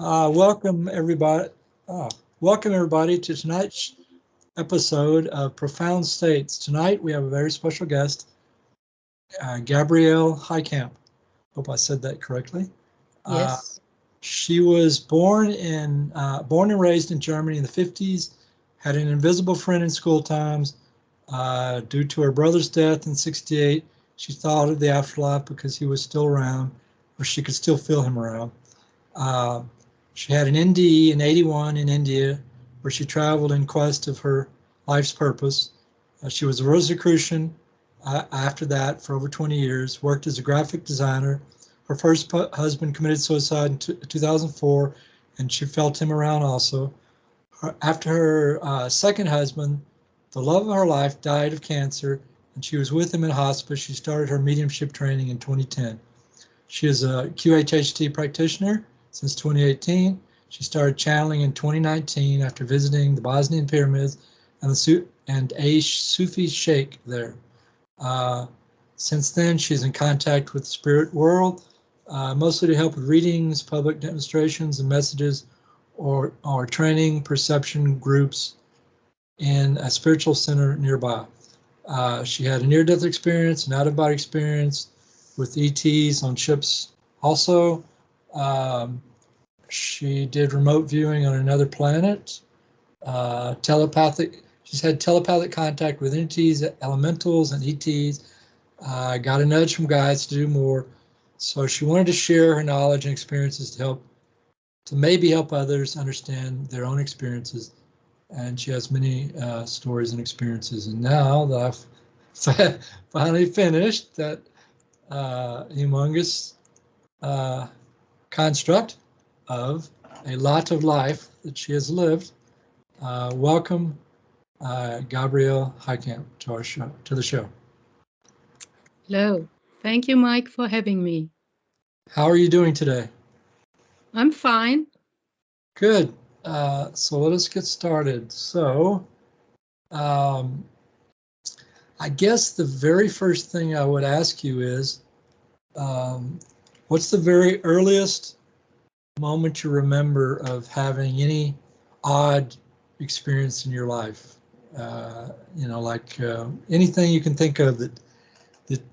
Welcome everybody. Uh, Welcome everybody to tonight's episode of Profound States. Tonight we have a very special guest, Gabriele Heikamp. Hope I said that correctly. Yes. She was born and raised in Germany in the 50s. Had an invisible friend in school times. Due to her brother's death in '68, she thought of the afterlife because he was still around, or she could still feel him around. Uh, she had an NDE in '81 in India, where she traveled in quest of her life's purpose. She was a Rosicrucian after that for over 20 years, worked as a graphic designer. Her first husband committed suicide in 2004, and she felt him around also. After her second husband, the love of her life, died of cancer, and she was with him in hospice. She started her mediumship training in 2010. She is a QHHT practitioner since 2018. She started channeling in 2019 after visiting the Bosnian pyramids and a Sufi sheikh there. Since then, she's in contact with the spirit world, mostly to help with readings, public demonstrations, and messages, or training perception groups in a spiritual center nearby. She had a near-death experience, an out-of-body experience with ETs on ships. Also, she did remote viewing on another planet. She's had telepathic contact with entities, elementals, and ETs. Got a nudge from guides to do more. So she wanted to share her knowledge and experiences to maybe help others understand their own experiences. And she has many stories and experiences. And now that I've finally finished that humongous construct of a lot of life that she has lived, welcome Gabriele Heikamp to the show. Hello. Thank you, Mike, for having me. How are you doing today? I'm fine. Good. So let us get started. So I guess the very first thing I would ask you is, what's the very earliest moment you remember of having any odd experience in your life? Anything you can think of that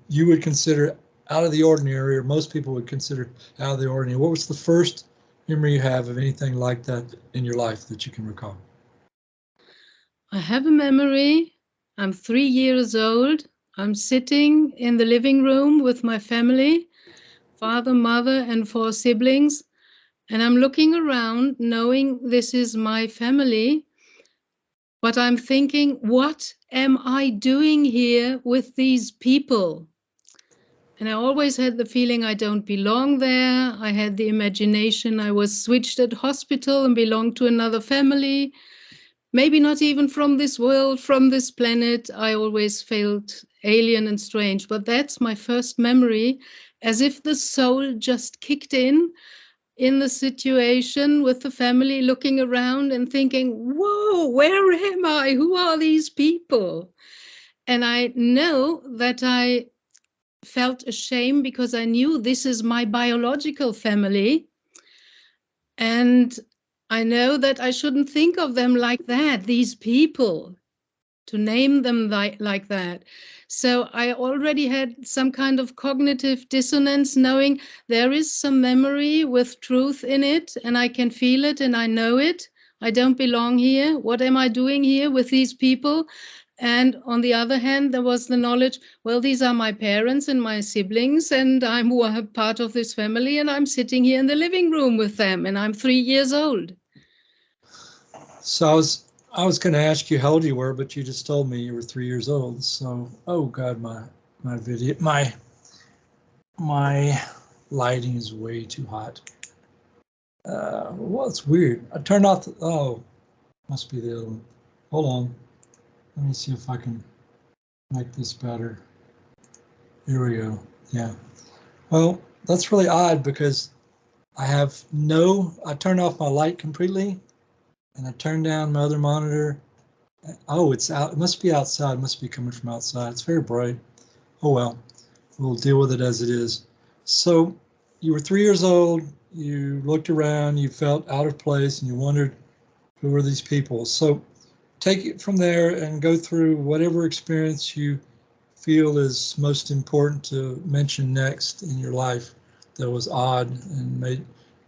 you would consider out of the ordinary, or most people would consider out of the ordinary. What was the first memory you have of anything like that in your life that you can recall? I have a memory. I'm 3 years old. I'm sitting in the living room with my family, father, mother, and 4 siblings. And I'm looking around knowing this is my family. But I'm thinking, what am I doing here with these people? And I always had the feeling I don't belong there. I had the imagination I was switched at hospital and belonged to another family. Maybe not even from this world, from this planet. I always felt alien and strange. But that's my first memory, as if the soul just kicked in the situation with the family, looking around and thinking, whoa, where am I? Who are these people? And I know that I felt ashamed because I knew this is my biological family. And I know that I shouldn't think of them like that, these people, to name them like that. So I already had some kind of cognitive dissonance, knowing there is some memory with truth in it, and I can feel it and I know it. I don't belong here. What am I doing here with these people? And on the other hand, there was the knowledge, well, these are my parents and my siblings, and I'm part of this family, and I'm sitting here in the living room with them, and I'm 3 years old. So I was going to ask you how old you were, but you just told me you were 3 years old. So, oh God, my lighting is way too hot. Well, it's weird. I turned off must be the other one. Hold on. Let me see if I can make this better. Here we go. Yeah. Well, that's really odd because I turned off my light completely, and I turned down my other monitor. Oh, it's out. It must be outside. It must be coming from outside. It's very bright. Oh well, we'll deal with it as it is. So you were 3 years old. you looked around, you felt out of place, and you wondered who were these people. So take it from there and go through whatever experience you feel is most important to mention next in your life that was odd and made,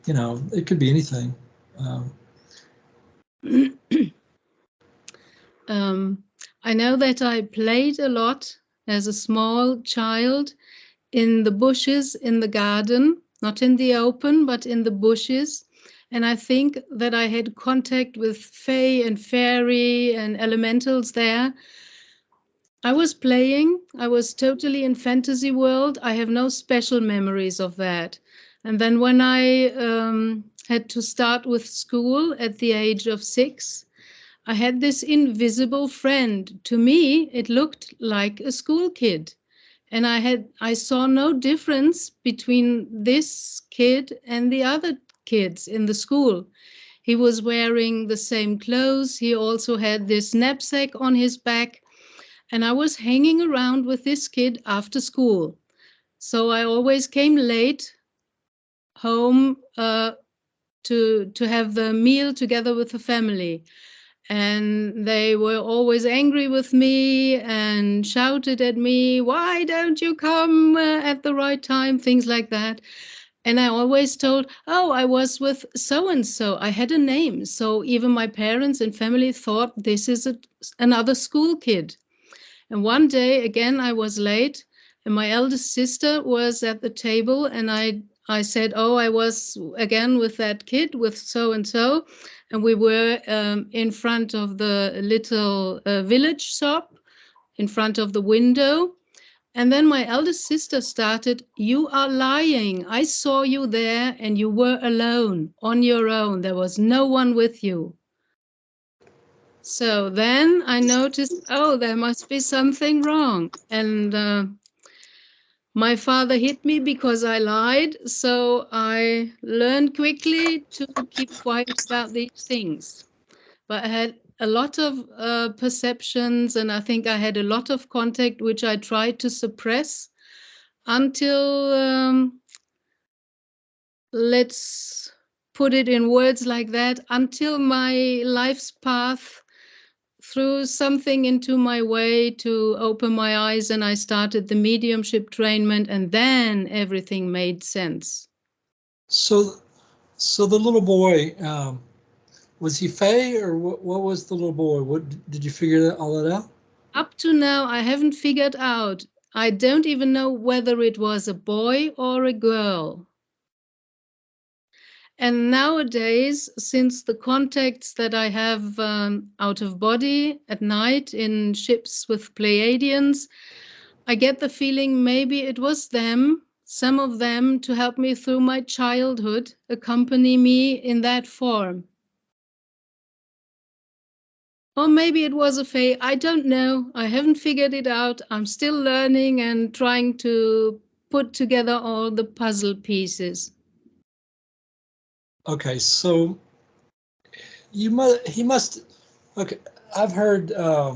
it could be anything. I know that I played a lot as a small child in the bushes in the garden, not in the open, but in the bushes. And I think that I had contact with fae and fairy and elementals there. I was playing, I was totally in fantasy world. I have no special memories of that. And then when I had to start with school at the age of 6, I had this invisible friend. To me, it looked like a school kid. And I saw no difference between this kid and the other kids in the school. He was wearing the same clothes. He also had this knapsack on his back. And I was hanging around with this kid after school. So I always came late home to have the meal together with the family. And they were always angry with me and shouted at me, "Why don't you come at the right time?" Things like that. And I always told, "Oh, I was with so and so. I had a name." So even my parents and family thought this is another school kid. And one day, again, I was late, and my eldest sister was at the table, and I said, "Oh, I was again with that kid, with so and so," and we were in front of the little village shop, in front of the window. And then my eldest sister started, "You are lying. I saw you there, and you were alone, on your own. There was no one with you." So then I noticed, oh, there must be something wrong. And my father hit me because I lied. So I learned quickly to keep quiet about these things. But I had a lot of perceptions, and I think I had a lot of contact, which I tried to suppress until, let's put it in words like that, until my life's path threw something into my way to open my eyes, and I started the mediumship trainment, and then everything made sense. So, so the little boy, was he Fey or what was the little boy? What did you figure all that out? Up to now, I haven't figured out. I don't even know whether it was a boy or a girl. And nowadays, since the contacts that I have out of body at night in ships with Pleiadians, I get the feeling maybe it was them, some of them, to help me through my childhood, accompany me in that form. Or maybe it was a fae. I don't know. I haven't figured it out. I'm still learning and trying to put together all the puzzle pieces. Okay, so he must. Okay, I've heard. I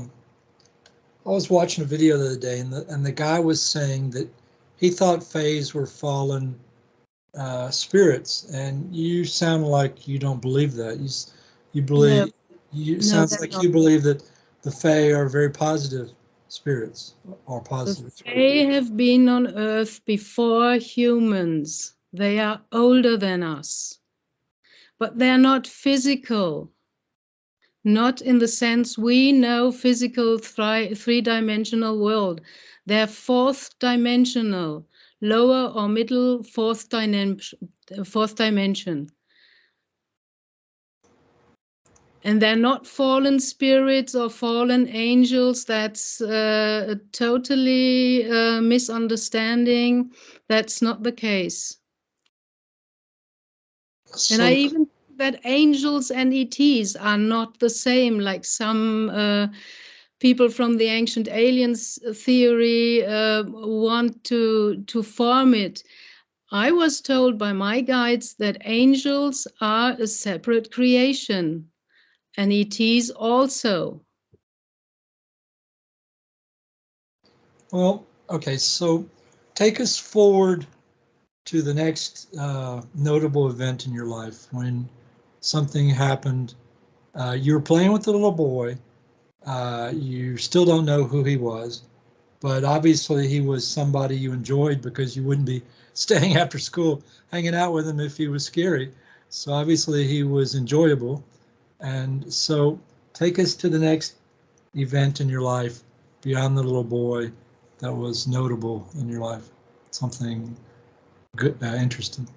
was watching a video the other day, and the guy was saying that he thought fays were fallen spirits, and you sound like you don't believe that. You No, believe you no, sounds they're like not. you believe that the fae are very positive spirits or The positive. fae have been on Earth before humans. They are older than us, but they're not physical. Not in the sense we know physical three-dimensional world. They're fourth dimensional, lower or middle fourth dimension. And they're not fallen spirits or fallen angels. That's a totally misunderstanding. That's not the case. And I So even think that angels and ETs are not the same, like some people from the ancient aliens theory want to form it. I was told by my guides that angels are a separate creation, and ETs also. well, okay, so take us forward to the next notable event in your life when something happened. You were playing with a little boy. You still don't know who he was, but obviously he was somebody you enjoyed because you wouldn't be staying after school hanging out with him if he was scary. So obviously he was enjoyable. And so take us to the next event in your life beyond the little boy that was notable in your life, something good, interesting.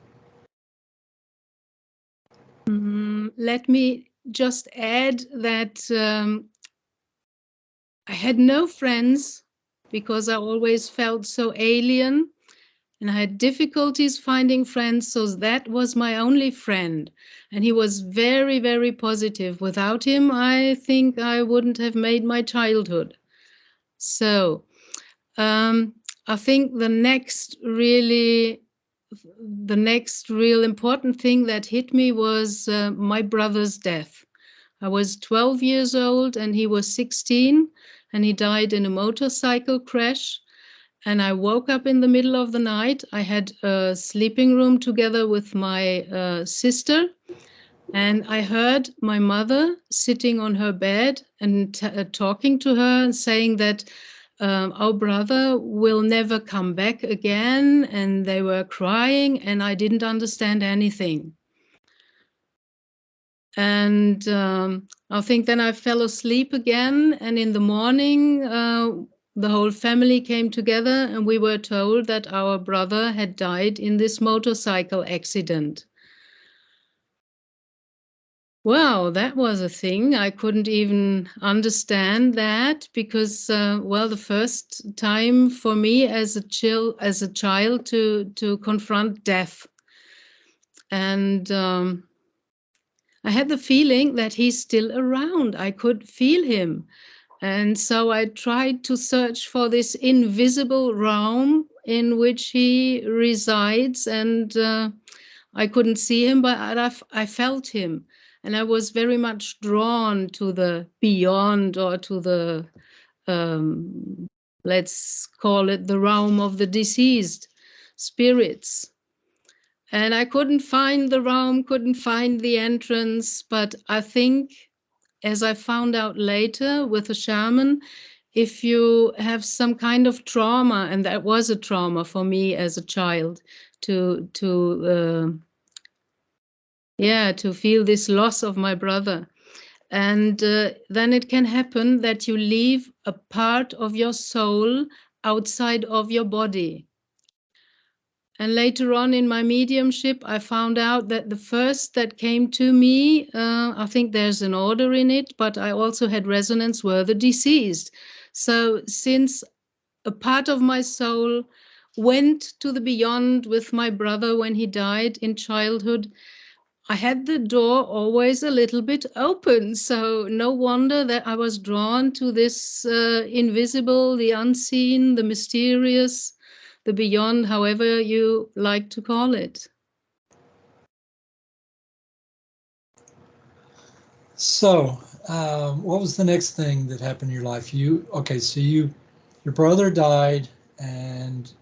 Let me just add that I had no friends because I always felt so alien, and I had difficulties finding friends, so that was my only friend. And he was very, very positive. Without him, I think I wouldn't have made my childhood. So I think the next real important thing that hit me was my brother's death. I was 12 years old and he was 16, and he died in a motorcycle crash. And I woke up in the middle of the night. I had a sleeping room together with my sister, and I heard my mother sitting on her bed and talking to her and saying that our brother will never come back again. And they were crying, and I didn't understand anything. And I think then I fell asleep again. And in the morning, the whole family came together, and we were told that our brother had died in this motorcycle accident. Wow, that was a thing. I couldn't even understand that because, well, the first time for me as a child to confront death. And I had the feeling that he's still around. I could feel him. And so I tried to search for this invisible realm in which he resides. And I couldn't see him, but I felt him. And I was very much drawn to the beyond, or to the, let's call it the realm of the deceased spirits. And I couldn't find the realm, couldn't find the entrance. But I think, as I found out later with a shaman, if you have some kind of trauma, and that was a trauma for me as a child, to feel this loss of my brother. And then it can happen that you leave a part of your soul outside of your body. And later on in my mediumship, I found out that the first that came to me, I think there's an order in it, but I also had resonance, were the deceased. So since a part of my soul went to the beyond with my brother when he died in childhood, I had the door always a little bit open. So no wonder that I was drawn to this invisible, the unseen, the mysterious, the beyond, however you like to call it. So, what was the next thing that happened in your life? So your brother died, and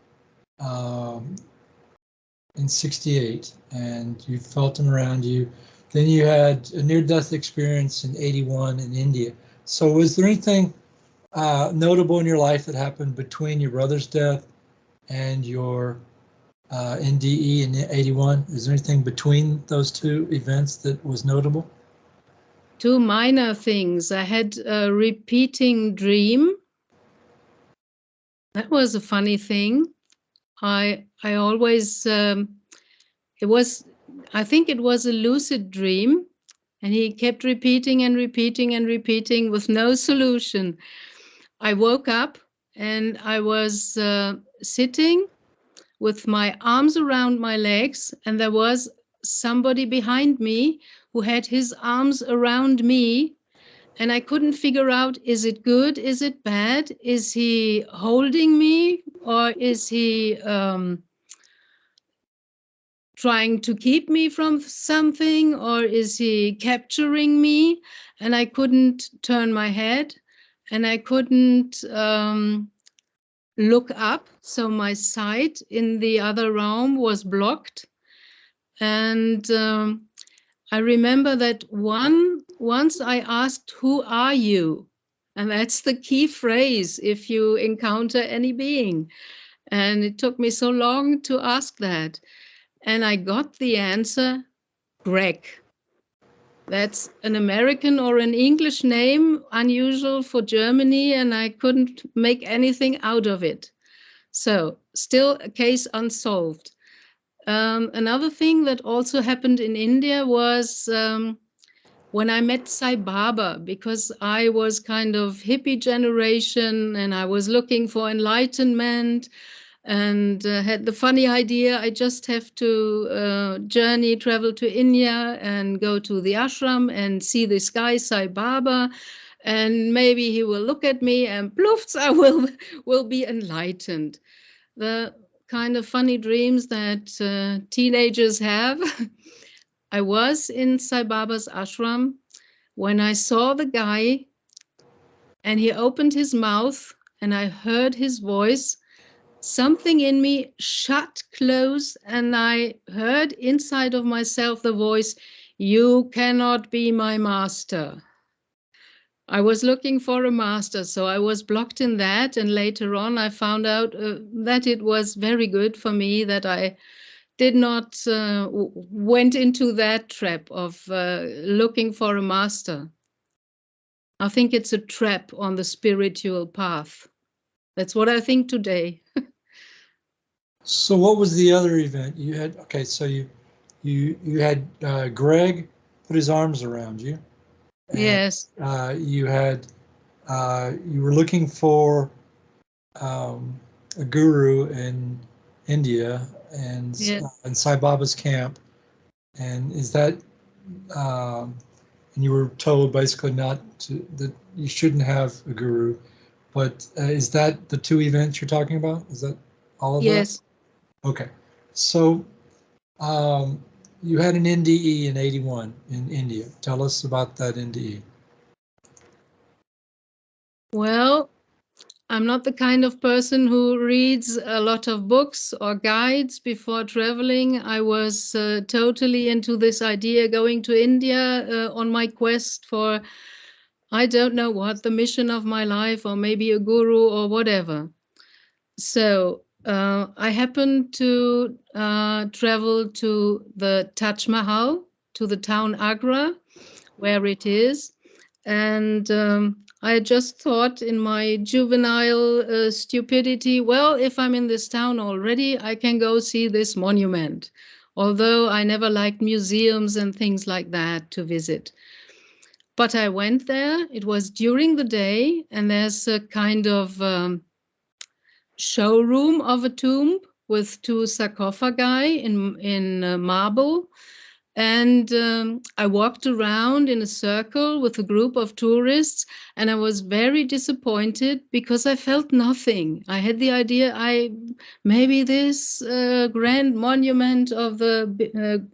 in '68, and you felt him around you. Then you had a near-death experience in '81 in India. So, was there anything notable in your life that happened between your brother's death and your NDE in '81? Is there anything between those two events that was notable? Two minor things. I had a repeating dream. That was a funny thing. I always, I think it was a lucid dream, and he kept repeating and repeating and repeating with no solution. I woke up and I was sitting with my arms around my legs, and there was somebody behind me who had his arms around me, and I couldn't figure out, is it good? Is it bad? Is he holding me, or is he trying to keep me from something, or is he capturing me? And I couldn't turn my head, and I couldn't look up. So my sight in the other room was blocked. And I remember that once I asked, "Who are you?" And that's the key phrase if you encounter any being. And it took me so long to ask that. And I got the answer, Greg. That's an American or an English name, unusual for Germany, and I couldn't make anything out of it. So, still a case unsolved. Another thing that also happened in India was when I met Sai Baba, because I was kind of hippie generation and I was looking for enlightenment and had the funny idea I just have to travel to India and go to the ashram and see this guy Sai Baba, and maybe he will look at me and ploofs, I will be enlightened. The kind of funny dreams that teenagers have. I was in Sai Baba's ashram when I saw the guy and he opened his mouth and I heard his voice. Something in me shut close, and I heard inside of myself the voice, "You cannot be my master." I was looking for a master, so I was blocked in that. And later on, I found out that it was very good for me that I did not went into that trap of looking for a master. I think it's a trap on the spiritual path. That's what I think today. So what was the other event you had? Okay, so you had Greg put his arms around you, and Yes. you had you were looking for a guru in India and Yeah. in Sai Baba's camp, and is that and you were told basically not to, that you shouldn't have a guru, but is that the two events you're talking about? Is that all of that? Yes. Okay, so you had an NDE in 81 in India. Tell us about that NDE. Well, I'm not the kind of person who reads a lot of books or guides before traveling. I was totally into this idea going to India on my quest for, I don't know what, the mission of my life, or maybe a guru or whatever. So I happened to travel to the Taj Mahal, to the town Agra, where it is. And I just thought in my juvenile stupidity, well, if I'm in this town already, I can go see this monument. Although I never liked museums and things like that to visit. But I went there. It was during the day, and there's a kind of showroom of a tomb with two sarcophagi in marble. And I walked around in a circle with a group of tourists, and I was very disappointed because I felt nothing. I had the idea, maybe this grand monument of the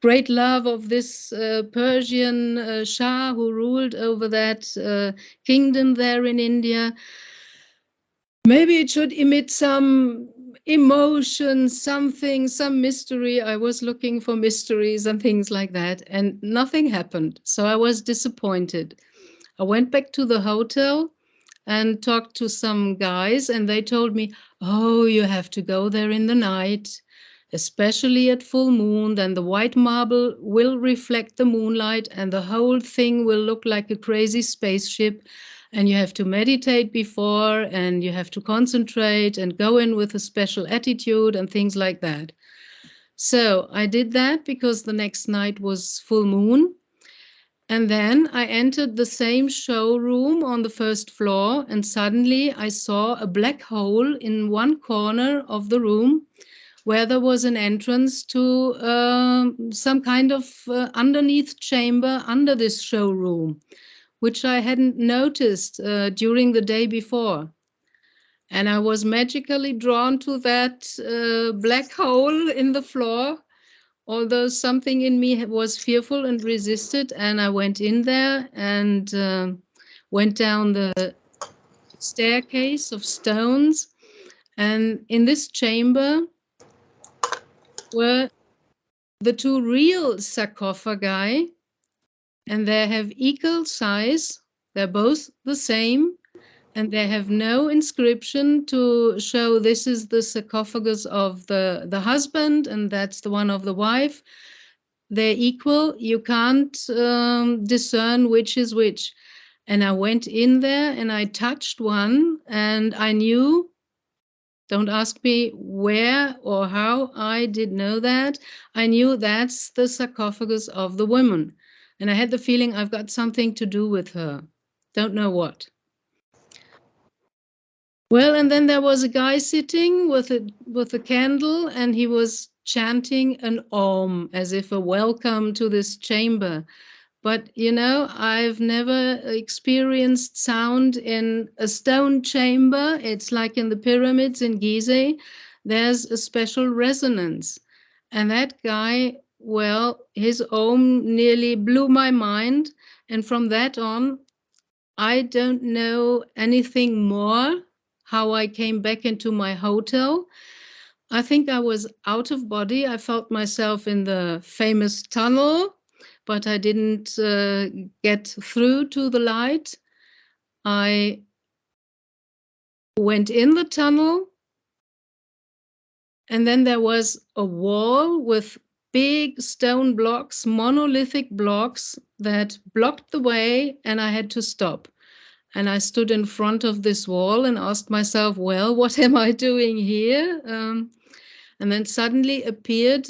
great love of this Persian Shah who ruled over that kingdom there in India. Maybe it should emit some emotion, something, some mystery. I was looking for mysteries and things like that, and nothing happened. So I was disappointed. I went back to the hotel and talked to some guys, and they told me, "Oh, you have to go there in the night, especially at full moon. Then the white marble will reflect the moonlight, and the whole thing will look like a crazy spaceship. And you have to meditate before, and you have to concentrate and go in with a special attitude and things like that." So I did that because the next night was full moon. And then I entered the same showroom on the first floor, and suddenly I saw a black hole in one corner of the room where there was an entrance to some kind of underneath chamber under this showroom, which I hadn't noticed during the day before. And I was magically drawn to that black hole in the floor, although something in me was fearful and resisted. And I went in there and went down the staircase of stones. And in this chamber were the two real sarcophagi, and they have equal size. They're both the same, and they have no inscription to show this is the sarcophagus of the husband and that's the one of the wife. They're equal. You can't discern which is which. And I went in there and I touched one and I knew, don't ask me where or how I did know that. I knew that's the sarcophagus of the woman. And I had the feeling I've got something to do with her. Don't know what. Well, and then there was a guy sitting with a candle, and he was chanting an om as if a welcome to this chamber. But you know, I've never experienced sound in a stone chamber. It's like in the pyramids in Giza. There's a special resonance. And that guy, well, his om nearly blew my mind. And from that on, I don't know anything more how I came back into my hotel. I think I was out of body. I felt myself in the famous tunnel, but I didn't get through to the light. I went in the tunnel, and then there was a wall with big stone blocks, monolithic blocks that blocked the way, and I had to stop. And I stood in front of this wall and asked myself, well, what am I doing here? And then suddenly appeared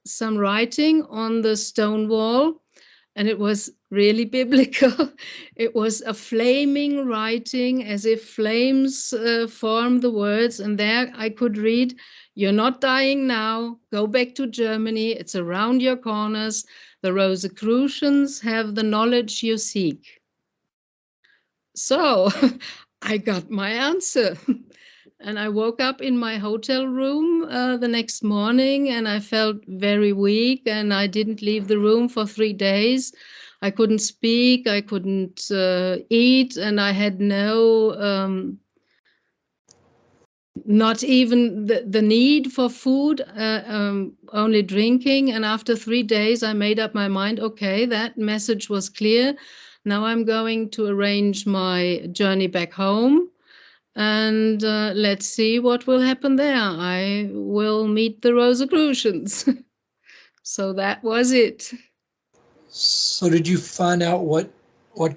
some writing on the stone wall, and it was really biblical. It was a flaming writing, as if flames form the words. And there I could read, you're not dying now. Go back to Germany. It's around your corners. The Rosicrucians have the knowledge you seek. So I got my answer. And I woke up in my hotel room the next morning, and I felt very weak, and I didn't leave the room for 3 days. I couldn't speak, I couldn't eat, and I had no, not even the need for food, only drinking. And after 3 days, I made up my mind, okay, that message was clear. Now I'm going to arrange my journey back home. And let's see what will happen there. I will meet the Rosicrucians. So that was it. So did you find out what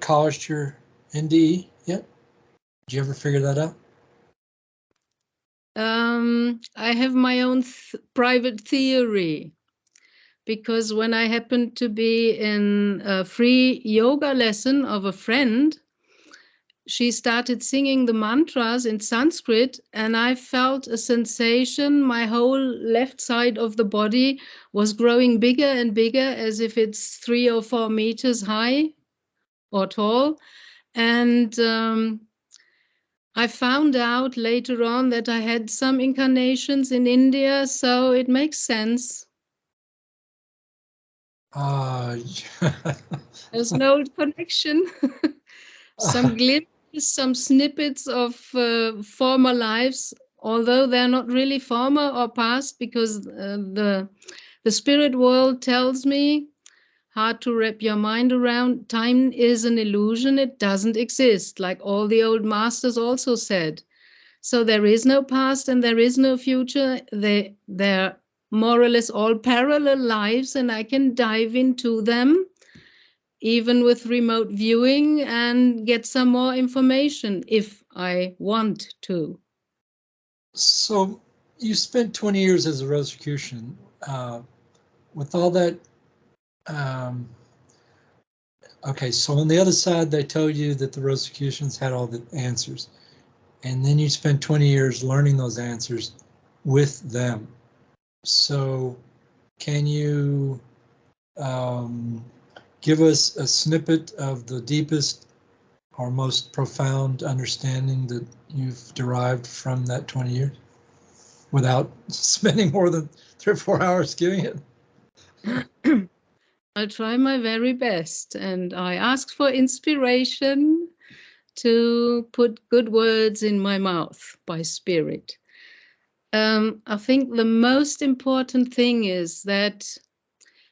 caused your NDE yet? Did you ever figure that out? I have my own private theory, because when I happened to be in a free yoga lesson of a friend, she started singing the mantras in Sanskrit, and I felt a sensation. My whole left side of the body was growing bigger and bigger, as if it's 3 or 4 meters high or tall. And I found out later on that I had some incarnations in India, so it makes sense. There's an old connection. Some glimpses, some snippets of former lives, although they're not really former or past, because the spirit world tells me, hard to wrap your mind around, time is an illusion, it doesn't exist, like all the old masters also said. So there is no past and there is no future. They're more or less all parallel lives, and I can dive into them even with remote viewing and get some more information if I want to. So you spent 20 years as a Rosicrucian. With all that, okay, so on the other side, they told you that the Rosicrucians had all the answers. And then you spent 20 years learning those answers with them. So can you give us a snippet of the deepest or most profound understanding that you've derived from that 20 years without spending more than 3 or 4 hours giving it? I'll try my very best, and I ask for inspiration to put good words in my mouth by spirit. I think the most important thing is that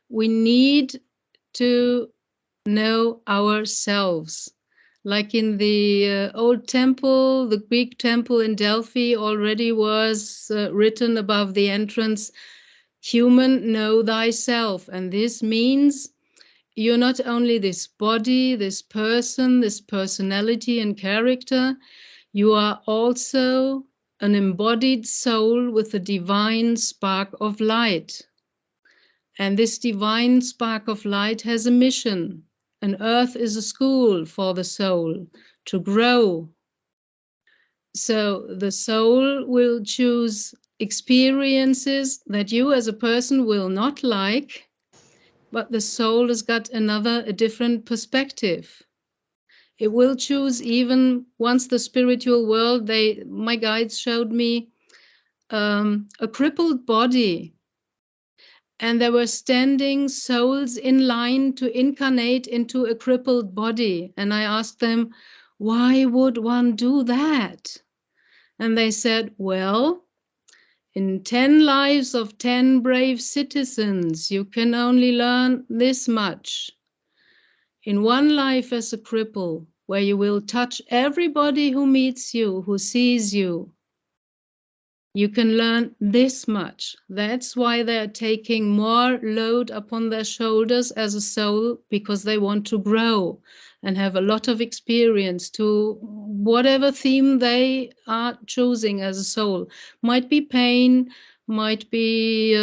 we need to know ourselves. Like in the old temple, the Greek temple in Delphi already was written above the entrance, human, know thyself. And this means you're not only this body, this person, this personality and character, you are also an embodied soul with a divine spark of light. And this divine spark of light has a mission. And earth is a school for the soul to grow. So the soul will choose experiences that you as a person will not like, but the soul has got a different perspective. It will choose, even once the spiritual world, my guides showed me a crippled body, and there were standing souls in line to incarnate into a crippled body. And I asked them, why would one do that? And they said, well, in 10 lives of 10 brave citizens, you can only learn this much. In one life as a cripple, where you will touch everybody who meets you, who sees you, you can learn this much. That's why they're taking more load upon their shoulders as a soul, because they want to grow and have a lot of experience to whatever theme they are choosing as a soul. Might be pain, might be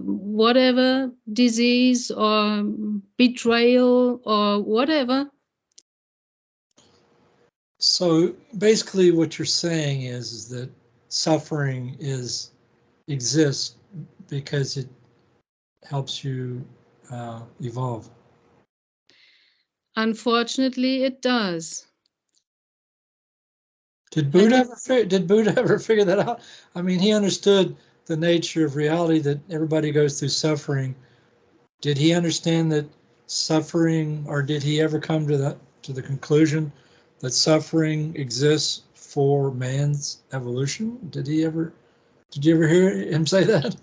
whatever disease or betrayal or whatever. So basically what you're saying is that suffering exists because it helps you evolve. Unfortunately, it does. Did Buddha ever figure that out? I mean, he understood the nature of reality, that everybody goes through suffering. Did he understand that suffering, or did he ever come to the conclusion that suffering exists for man's evolution? Did you ever hear him say that?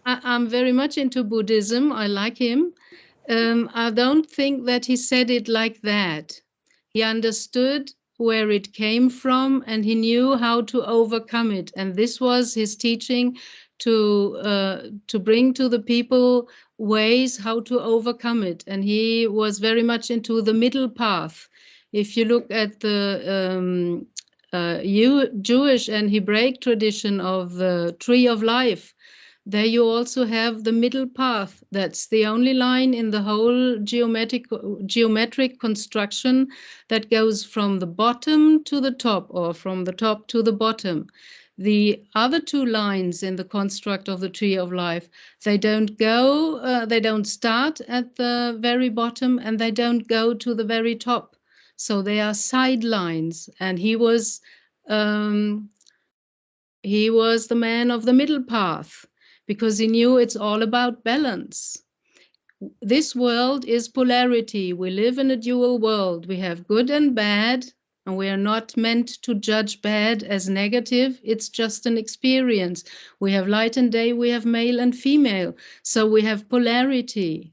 I'm very much into Buddhism. I like him. I don't think that he said it like that. He understood where it came from and he knew how to overcome it. And this was his teaching, to bring to the people ways how to overcome it. And he was very much into the middle path. If you look at the Jewish and Hebraic tradition of the tree of life, there you also have the middle path. That's the only line in the whole geometric construction that goes from the bottom to the top, or from the top to the bottom. The other two lines in the construct of the tree of life, they don't start at the very bottom and they don't go to the very top. So they are sidelines. And he was the man of the middle path, because he knew it's all about balance. This world is polarity. We live in a dual world. We have good and bad, and we are not meant to judge bad as negative. It's just an experience. We have light and day, we have male and female. So we have polarity.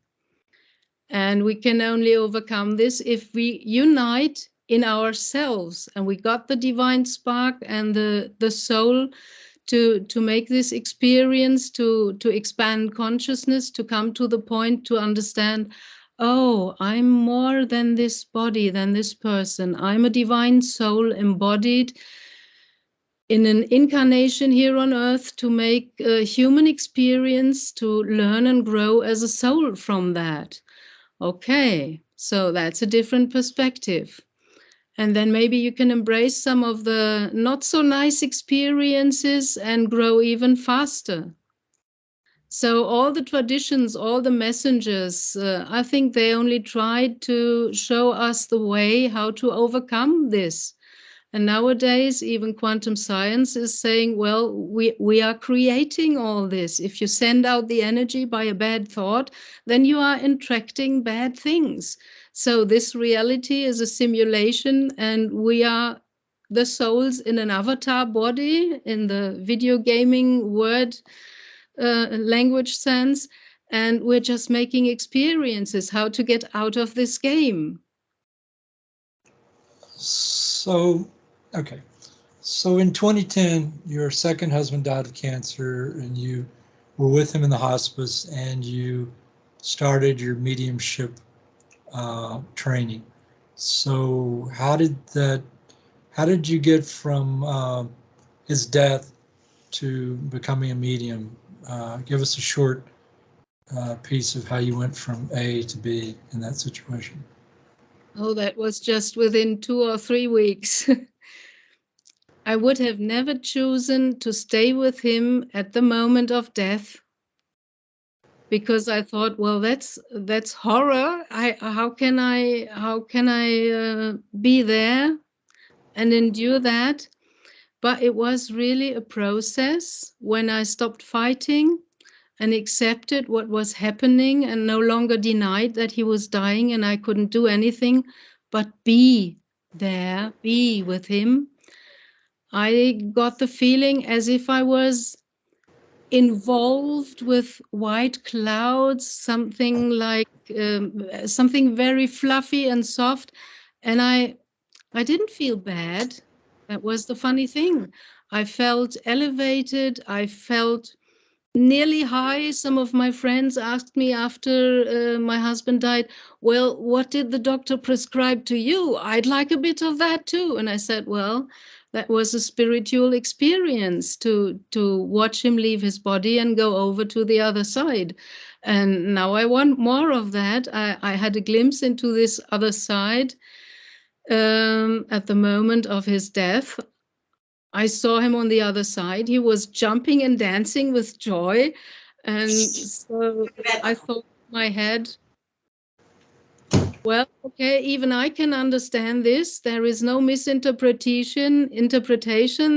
And we can only overcome this if we unite in ourselves. And we got the divine spark and the soul to make this experience, to expand consciousness, to come to the point to understand, oh, I'm more than this body, than this person. I'm a divine soul embodied in an incarnation here on earth to make a human experience, to learn and grow as a soul from that. Okay, so that's a different perspective. And then maybe you can embrace some of the not so nice experiences and grow even faster. So all the traditions, all the messengers, I think they only tried to show us the way how to overcome this. And nowadays, even quantum science is saying, well, we are creating all this. If you send out the energy by a bad thought, then you are attracting bad things. So this reality is a simulation, and we are the souls in an avatar body in the video gaming word language sense, and we're just making experiences how to get out of this game. So, okay. So in 2010, your second husband died of cancer, and you were with him in the hospice, and you started your mediumship training. So how did you get from his death to becoming a medium? Give us a short piece of how you went from A to B in that situation. Oh, that was just within 2 or 3 weeks. I would have never chosen to stay with him at the moment of death, because I thought, well, that's horror. How can I be there and endure that? But it was really a process when I stopped fighting and accepted what was happening and no longer denied that he was dying and I couldn't do anything but be there, be with him. I got the feeling as if I was involved with white clouds, something like something very fluffy and soft, and I didn't feel bad. That was the funny thing. I felt elevated. I felt nearly high. Some of my friends asked me after my husband died, well, what did the doctor prescribe to you? I'd like a bit of that too. And I said, well, that was a spiritual experience to watch him leave his body and go over to the other side. And now I want more of that. I had a glimpse into this other side at the moment of his death. I saw him on the other side. He was jumping and dancing with joy. And so I thought in my head, well, okay, even I can understand this. There is no interpretation.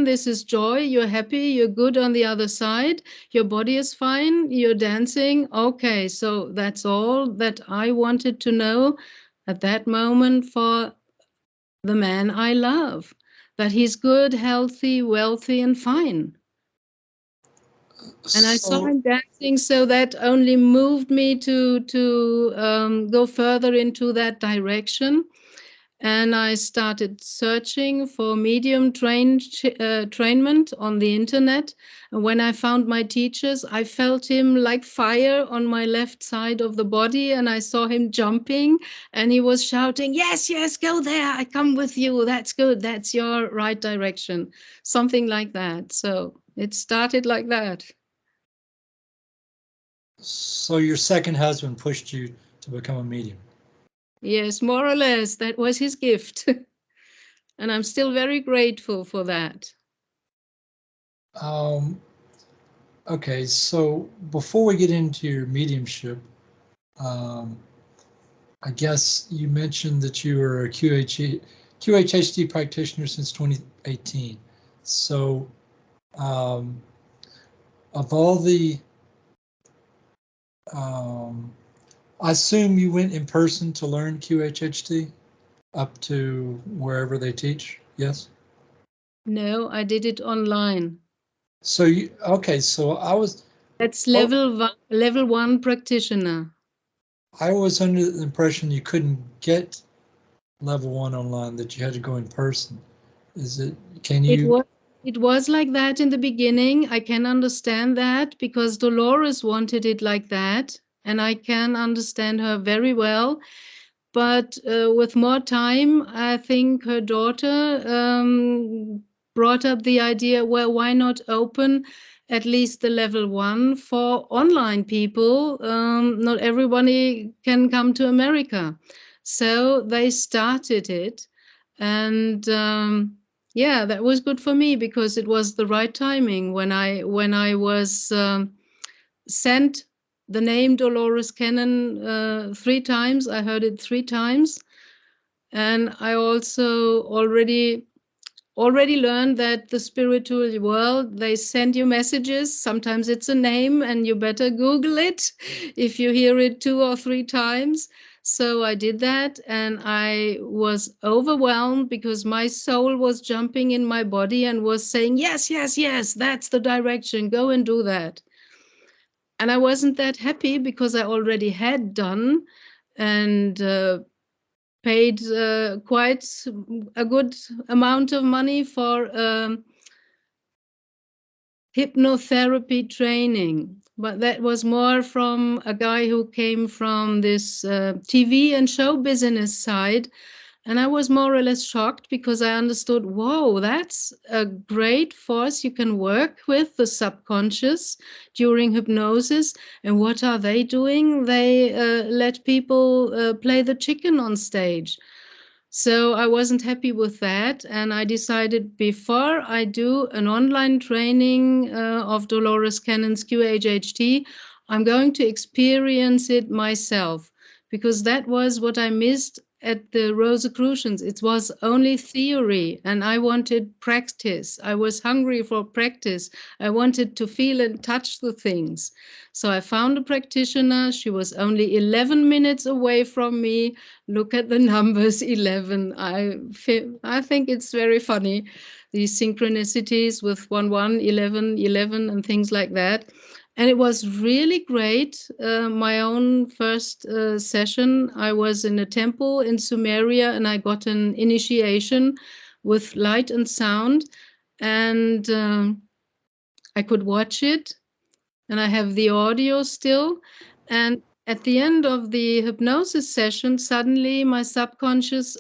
This is joy. You're happy. You're good on the other side. Your body is fine. You're dancing. Okay, so that's all that I wanted to know at that moment for the man I love, that he's good, healthy, wealthy, and fine. And I saw him dancing, so that only moved me to go further into that direction. And I started searching for medium trainment on the internet. And when I found my teachers, I felt him like fire on my left side of the body, and I saw him jumping, and he was shouting, yes, yes, go there, I come with you, that's good, that's your right direction, something like that. So it started like that. So your second husband pushed you to become a medium? Yes, more or less, that was his gift. And I'm still very grateful for that. Okay, so before we get into your mediumship, I guess you mentioned that you were a QHHD practitioner since 2018. So of all the, I assume you went in person to learn QHHD up to wherever they teach, yes? No, I did it online. So you, okay, so That's level one practitioner. I was under the impression you couldn't get level 1 online, that you had to go in person. Is it, can you? It was like that in the beginning. I can understand that because Dolores wanted it like that, and I can understand her very well. But with more time, I think her daughter brought up the idea, well, why not open at least the level 1 for online people? Not everybody can come to America. So they started it. And yeah, that was good for me because it was the right timing when I was sent the name Dolores Cannon 3 times. I heard it 3 times. And I also already learned that the spiritual world, they send you messages. Sometimes it's a name and you better Google it if you hear it 2 or 3 times. So I did that, and I was overwhelmed because my soul was jumping in my body and was saying, yes, yes, yes, that's the direction, go and do that. And I wasn't that happy because I already had done and paid quite a good amount of money for hypnotherapy training. But that was more from a guy who came from this TV and show business side. And I was more or less shocked because I understood, whoa, that's a great force you can work with, the subconscious, during hypnosis. And what are they doing? They let people play the chicken on stage. So I wasn't happy with that. And I decided before I do an online training of Dolores Cannon's QHHT, I'm going to experience it myself, because that was what I missed at the Rosicrucians. It was only theory, and I wanted practice. I was hungry for practice. I wanted to feel and touch the things. So I found a practitioner. She was only 11 minutes away from me. Look at the numbers 11. I think it's very funny, these synchronicities with 1 1 11 11 and things like that. And it was really great. My own first session, I was in a temple in Sumeria, and I got an initiation with light and sound, and I could watch it, and I have the audio still. And at the end of the hypnosis session, suddenly my subconscious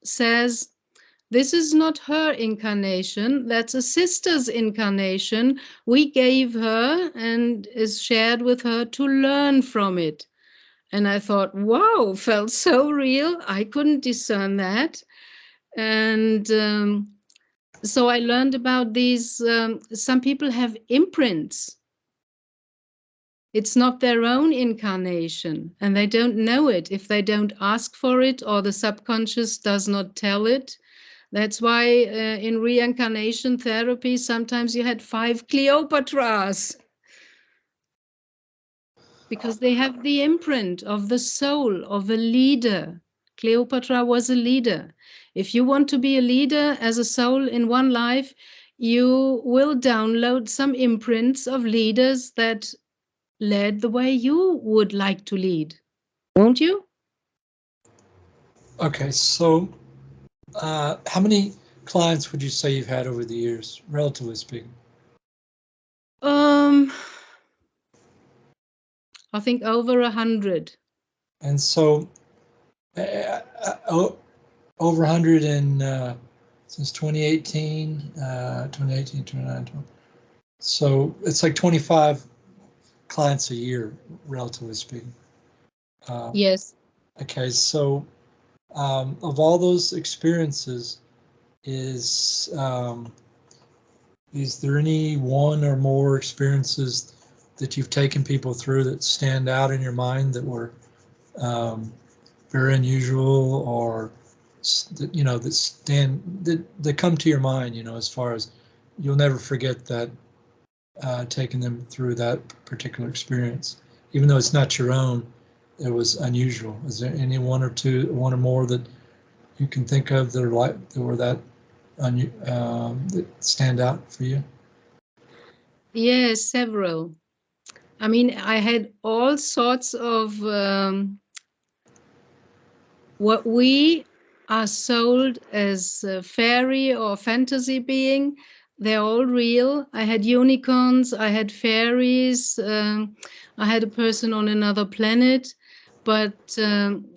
says, this is not her incarnation, that's a sister's incarnation. We gave her and is shared with her to learn from it. And I thought, wow, felt so real. I couldn't discern that. And so I learned about these. Some people have imprints. It's not their own incarnation, and they don't know it if they don't ask for it or the subconscious does not tell it. That's why in reincarnation therapy, sometimes you had 5 Cleopatras, because they have the imprint of the soul of a leader. Cleopatra was a leader. If you want to be a leader as a soul in one life, you will download some imprints of leaders that led the way you would like to lead, won't you? Okay, so how many clients would you say you've had over the years, relatively speaking? I think over 100. And so over 100 in since 2018, 2018, 2019. So it's like 25 clients a year, relatively speaking. Yes. Okay, so of all those experiences, is there any one or more experiences that you've taken people through that stand out in your mind that were very unusual, or that come to your mind, as far as you'll never forget that, taking them through that particular experience, even though it's not your own, it was unusual? Is there any one or more that you can think of that were that that stand out for you? Yes, several. I mean, I had all sorts of what we are sold as a fairy or fantasy being. They're all real. I had unicorns, I had fairies, I had a person on another planet. But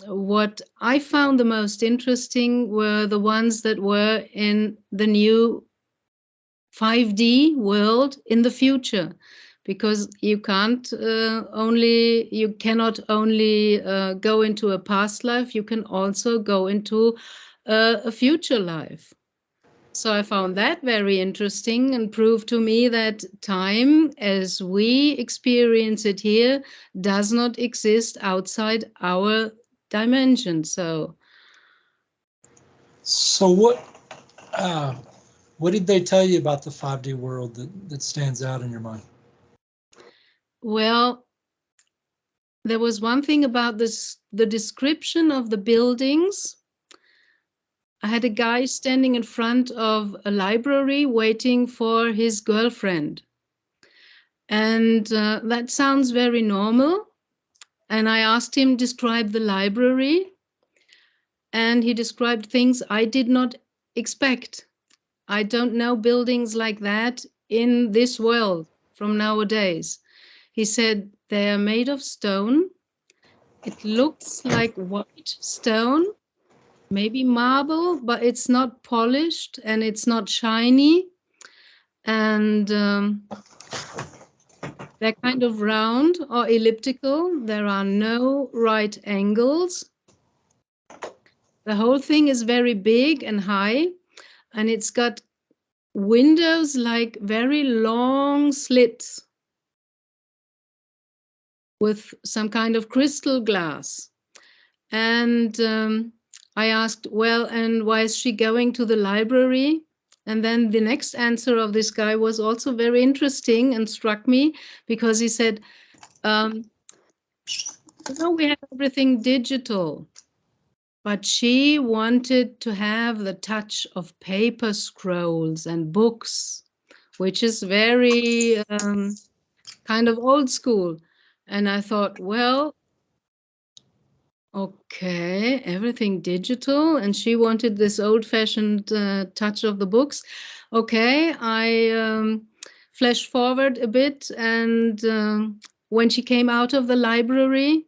what I found the most interesting were the ones that were in the new 5D world in the future, because you cannot only go into a past life, you can also go into a future life. So I found that very interesting and proved to me that time as we experience it here does not exist outside our dimension. So What did they tell you about the 5D world that stands out in your mind? well, there was one thing about this, the description of the buildings. I had a guy standing in front of a library waiting for his girlfriend. And that sounds very normal. And I asked him, describe the library. And he described things I did not expect. I don't know buildings like that in this world from nowadays. He said they are made of stone. It looks like white stone, maybe marble, but it's not polished and it's not shiny. And they're kind of round or elliptical. There are no right angles. The whole thing is very big and high, and it's got windows like very long slits with some kind of crystal glass. And I asked, well, and why is she going to the library? And then the next answer of this guy was also very interesting and struck me, because he said, we have everything digital, but she wanted to have the touch of paper scrolls and books, which is very kind of old school. And I thought, well, okay, everything digital, and she wanted this old-fashioned touch of the books. Okay, I flash forward a bit, and when she came out of the library,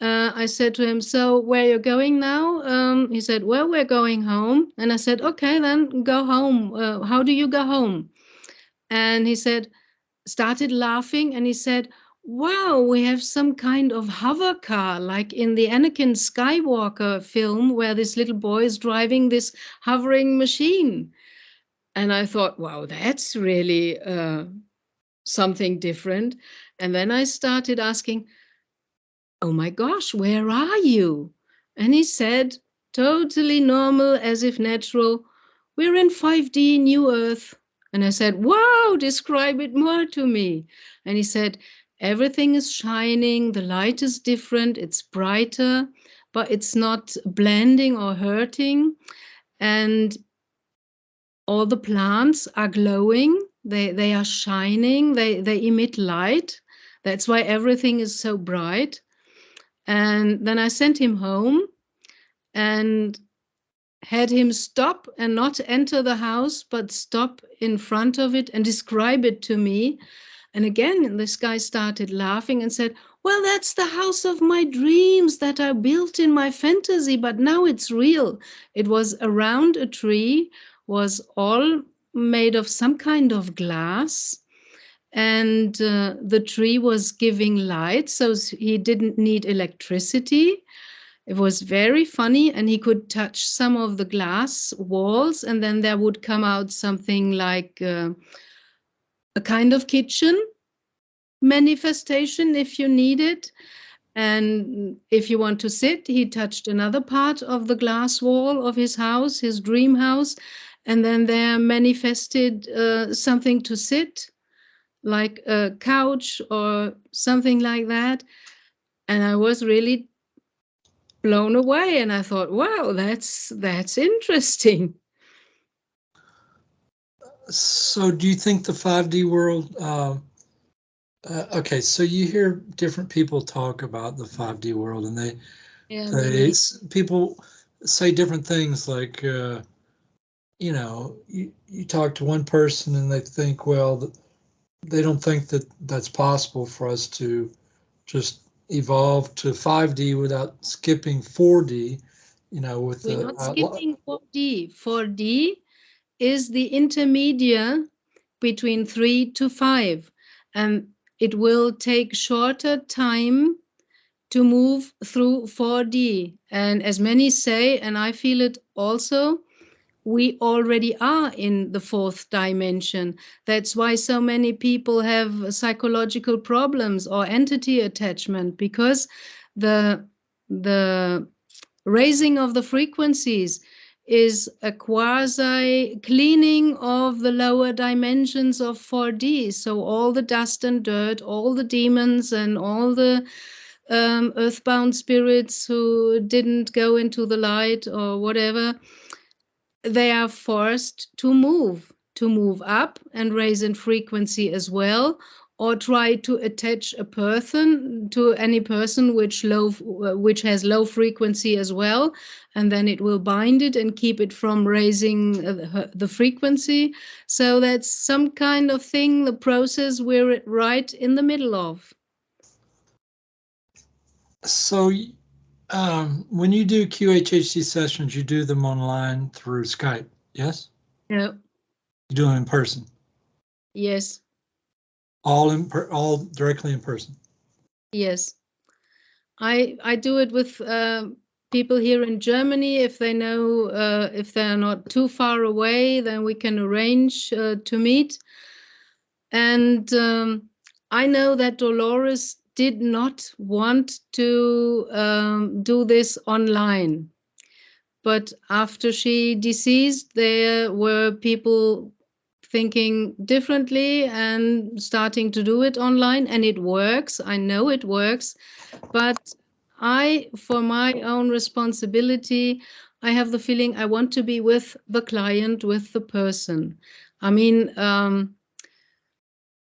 I said to him, so where you're going now? He said, well, we're going home. And I said, okay, then go home. How do you go home? And he started laughing, and he said, wow, we have some kind of hover car, like in the Anakin Skywalker film, where this little boy is driving this hovering machine. And I thought, wow, that's really something different. And then I started asking, oh my gosh, where are you? And he said, totally normal, as if natural, we're in 5D New Earth. And I said, wow, describe it more to me. And he said, everything is shining, the light is different, it's brighter, but it's not blending or hurting. And all the plants are glowing, they are shining, they emit light. That's why everything is so bright. And then I sent him home and had him stop and not enter the house, but stop in front of it and describe it to me. And again, this guy started laughing and said, well, that's the house of my dreams that I built in my fantasy, but now it's real. It was around a tree, was all made of some kind of glass. And the tree was giving light, so he didn't need electricity. It was very funny, and he could touch some of the glass walls, and then there would come out something like a kind of kitchen manifestation if you need it. And if you want to sit, he touched another part of the glass wall of his house, his dream house, and then there manifested something to sit, like a couch or something like that. And I was really blown away, and I thought, wow, that's interesting. So do you think the 5D world, okay, so you hear different people talk about the 5D world, and people say different things, like, you talk to one person and they think, well, they don't think that that's possible for us to just evolve to 5D without skipping 4D, with We're not skipping 4D. 4D is the intermediate between 3 to 5, and it will take shorter time to move through 4D. And as many say, and I feel it also, we already are in the fourth dimension. That's why so many people have psychological problems or entity attachment, because the raising of the frequencies is a quasi cleaning of the lower dimensions of 4D. So all the dust and dirt, all the demons and all the earthbound spirits who didn't go into the light or whatever, they are forced to move up and raise in frequency as well, or try to attach a person to any person which has low frequency as well, and then it will bind it and keep it from raising the frequency. So that's some kind of thing, the process we're right in the middle of. So when you do QHHT sessions, you do them online through Skype, yes? Yeah. You do them in person? Yes. All directly in person? Yes. I do it with people here in Germany. If they know, if they're not too far away, then we can arrange to meet. And I know that Dolores did not want to do this online. But after she deceased, there were people thinking differently and starting to do it online, and it works. I know it works. But I, for my own responsibility, I have the feeling I want to be with the client, with the person. I mean,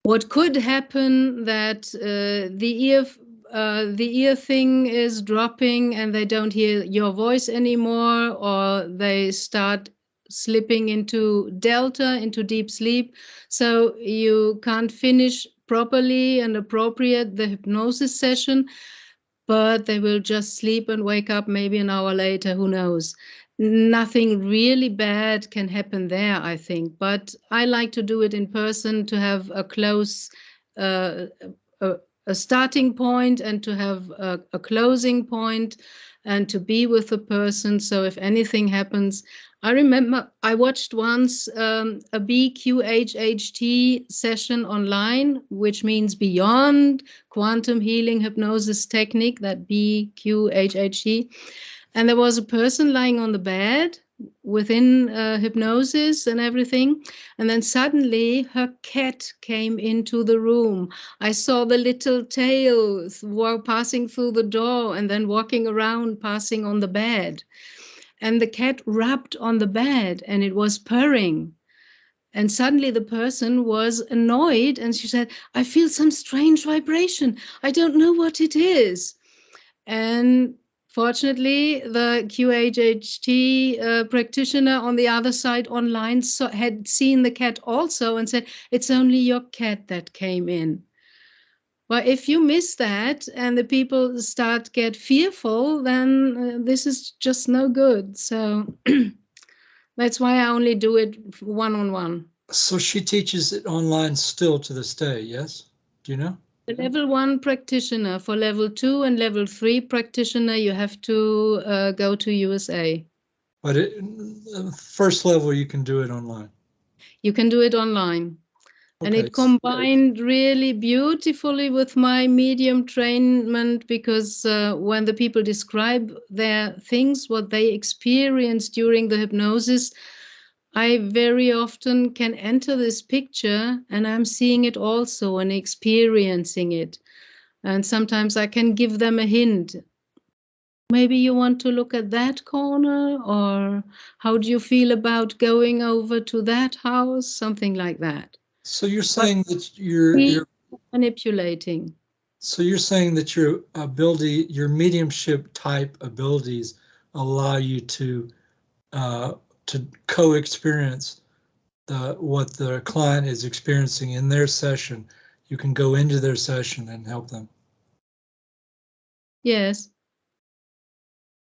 what could happen that the ear thing is dropping and they don't hear your voice anymore, or they start slipping into delta, into deep sleep, so you can't finish properly and appropriate the hypnosis session, but they will just sleep and wake up maybe an hour later, who knows. Nothing really bad can happen there, I think, but I like to do it in person to have a close uh, a starting point and to have a closing point and to be with the person. So if anything happens, I remember I watched once a BQHHT session online, which means Beyond Quantum Healing Hypnosis Technique, that BQHHT. And there was a person lying on the bed within hypnosis and everything. And then suddenly her cat came into the room. I saw the little tail passing through the door and then walking around, passing on the bed. And the cat rubbed on the bed and it was purring. And suddenly the person was annoyed and she said, I feel some strange vibration. I don't know what it is. And fortunately, the QHHT practitioner on the other side online had seen the cat also and said, it's only your cat that came in. Well, if you miss that and the people get fearful, then this is just no good. So that's why I only do it one-on-one. So she teaches it online still to this day, yes? Do you know? The level 1 practitioner. For level 2 and level 3 practitioner, you have to go to USA. But first level, you can do it online. You can do it online. Okay. And it combined really beautifully with my medium trainment, because when the people describe their things, what they experienced during the hypnosis, I very often can enter this picture and I'm seeing it also and experiencing it. And sometimes I can give them a hint. Maybe you want to look at that corner, or how do you feel about going over to that house? Something like that. So you're saying that you're manipulating. So you're saying that your ability, your mediumship type abilities allow you to co-experience what the client is experiencing in their session. You can go into their session and help them. Yes.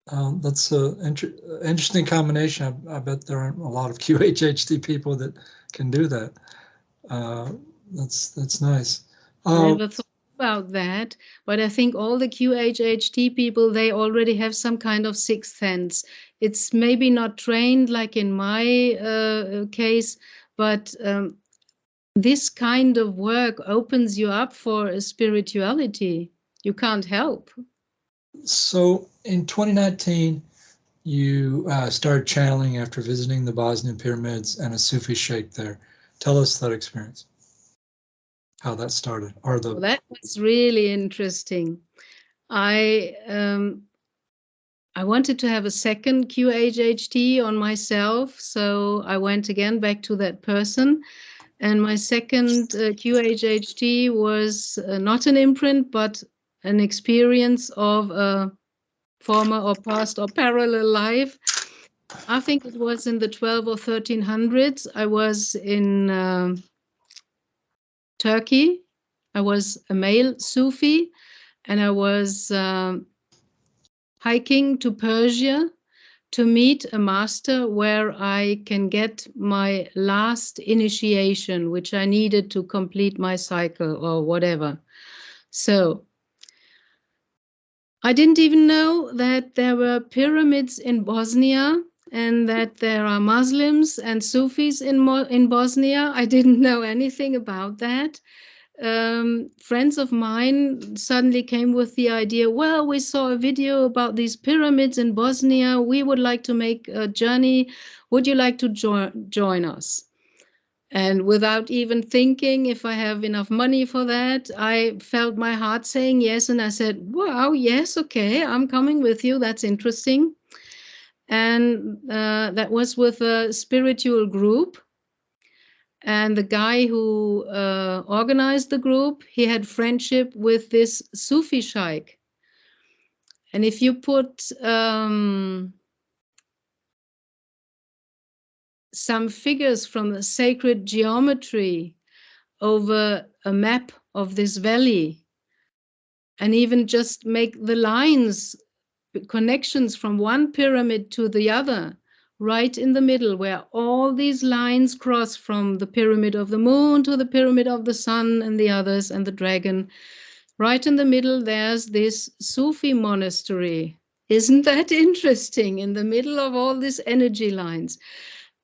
That's an interesting combination. I bet there aren't a lot of QHHT people that can do that. That's nice. Never thought about that, but I think all the QHHT people, they already have some kind of sixth sense. It's maybe not trained like in my case, but this kind of work opens you up for a spirituality. You can't help. So in 2019, you started channeling after visiting the Bosnian pyramids and a Sufi sheikh there. Tell us that experience, how that started. Well, that was really interesting. I wanted to have a second QHHT on myself, so I went again back to that person. And my second QHHT was not an imprint, but an experience of a former or past or parallel life. I think it was in the 12 or 1300s. I was in Turkey. I was a male Sufi, and I was hiking to Persia to meet a master where I can get my last initiation, which I needed to complete my cycle or whatever. So I didn't even know that there were pyramids in Bosnia and that there are Muslims and Sufis in Bosnia. I didn't know anything about that. Friends of mine suddenly came with the idea, well, we saw a video about these pyramids in Bosnia. We would like to make a journey. Would you like to join us? And without even thinking if I have enough money for that, I felt my heart saying yes. And I said, wow, yes, okay, I'm coming with you. That's interesting. And that was with a spiritual group. And the guy who organized the group, he had friendship with this Sufi sheikh. And if you put some figures from the sacred geometry over a map of this valley, and even just make the lines, connections from one pyramid to the other, right in the middle, where all these lines cross from the pyramid of the moon to the pyramid of the sun and the others and the dragon. Right in the middle, there's this Sufi monastery. Isn't that interesting? In the middle of all these energy lines.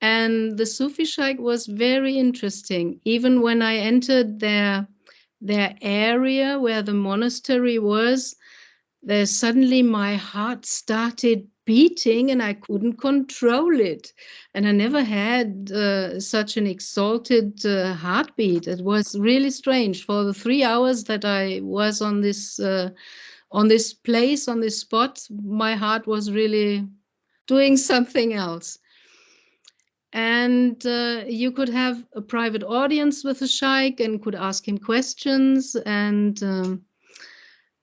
And the Sufi sheikh was very interesting. Even when I entered their area where the monastery was, there suddenly my heart started beating and I couldn't control it. And I never had such an exalted heartbeat. It was really strange. For the 3 hours that I was on this place, on this spot, my heart was really doing something else. And you could have a private audience with the sheikh and could ask him questions. And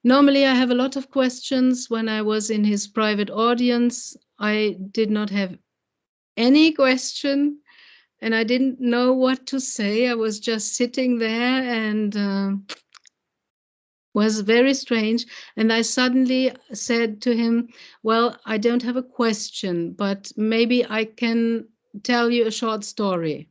normally I have a lot of questions. When I was in his private audience, I did not have any question and I didn't know what to say. I was just sitting there and was very strange. And I suddenly said to him, well, I don't have a question, but maybe I can tell you a short story.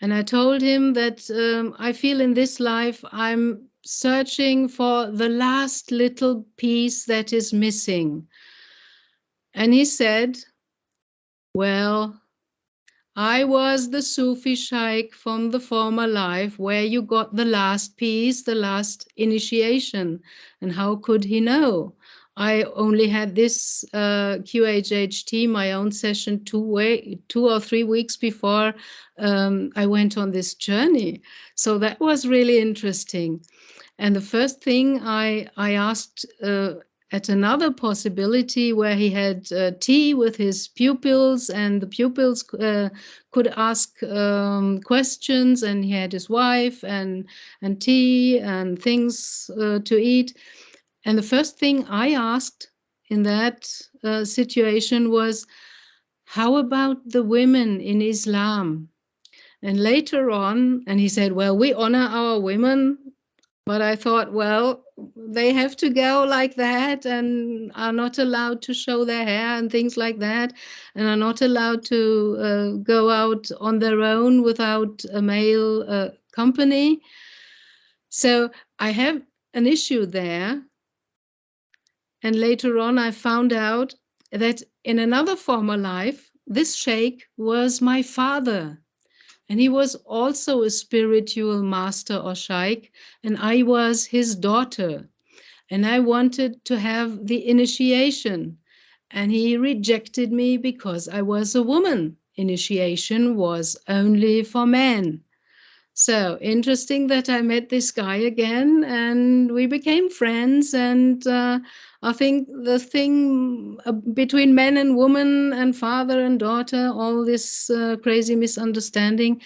And I told him that I feel in this life I'm searching for the last little piece that is missing. And he said, well, I was the Sufi sheikh from the former life where you got the last piece, the last initiation. And how could he know? I only had this QHHT, my own session, 2 or 3 weeks before I went on this journey. So that was really interesting. And the first thing I asked at another possibility where he had tea with his pupils and the pupils could ask questions, and he had his wife and tea and things to eat. And the first thing I asked in that situation was, how about the women in Islam? And later on, and he said, well, we honor our women. But I thought, well, they have to go like that and are not allowed to show their hair and things like that, and are not allowed to go out on their own without a male company. So I have an issue there. And later on, I found out that in another former life, this sheikh was my father. And he was also a spiritual master or sheikh, and I was his daughter. And I wanted to have the initiation. And he rejected me because I was a woman. Initiation was only for men. So interesting that I met this guy again and we became friends. And I think the thing between men and woman and father and daughter, all this crazy misunderstanding,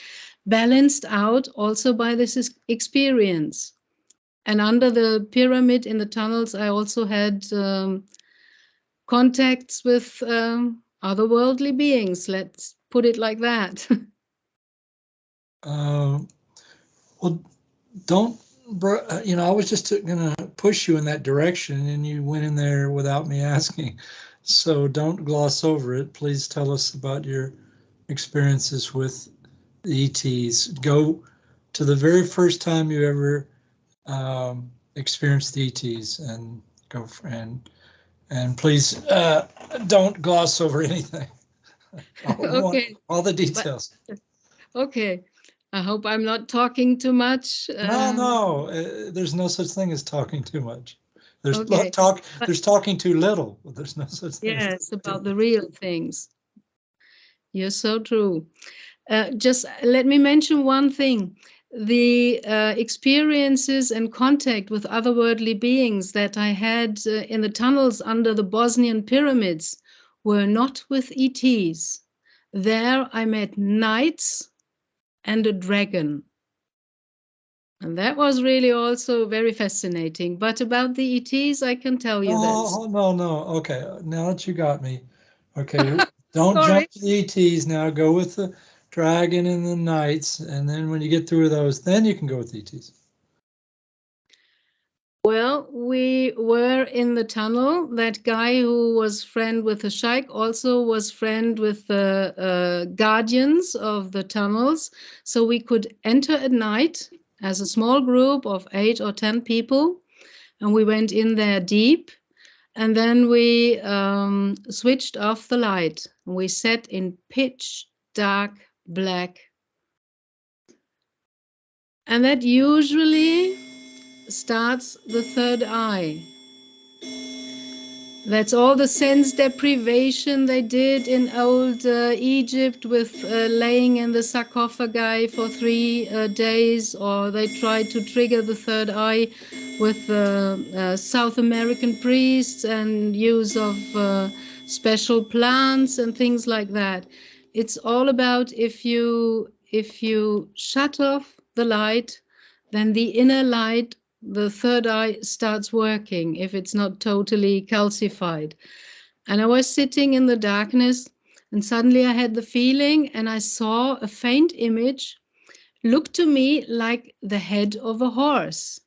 balanced out also by this experience. And under the pyramid in the tunnels, I also had contacts with otherworldly beings. Let's put it like that. Well, don't, I was just going to push you in that direction and you went in there without me asking. So don't gloss over it. Please tell us about your experiences with the ETs. Go to the very first time you ever experienced the ETs and go and please don't gloss over anything. Okay. All the details. But, okay. I hope I'm not talking too much. No, there's no such thing as talking too much. There's Okay. There's talking too little. But there's no such thing. Yes, about the real things. You're so true. Just let me mention one thing. The experiences and contact with otherworldly beings that I had in the tunnels under the Bosnian pyramids were not with ETs. There I met knights and a dragon. And that was really also very fascinating. But about the ETs, I can tell you that. No. Okay, now that you got me. Okay, don't Sorry. jump to the ETs now. Go with the dragon and the knights, and then when you get through those, then you can go with the ETs. Well, we were in the tunnel. That guy who was friend with the sheikh also was friend with the guardians of the tunnels. So we could enter at night as a small group of 8 or 10 people. And we went in there deep. And then we switched off the light. We sat in pitch dark black. And that usually starts the third eye. That's all the sense deprivation they did in old Egypt with laying in the sarcophagi for 3 days, or they tried to trigger the third eye with South American priests and use of special plants and things like that. It's all about if you shut off the light, then the inner light, the third eye, starts working if it's not totally calcified. And I was sitting in the darkness and suddenly I had the feeling and I saw a faint image look to me like the head of a horse.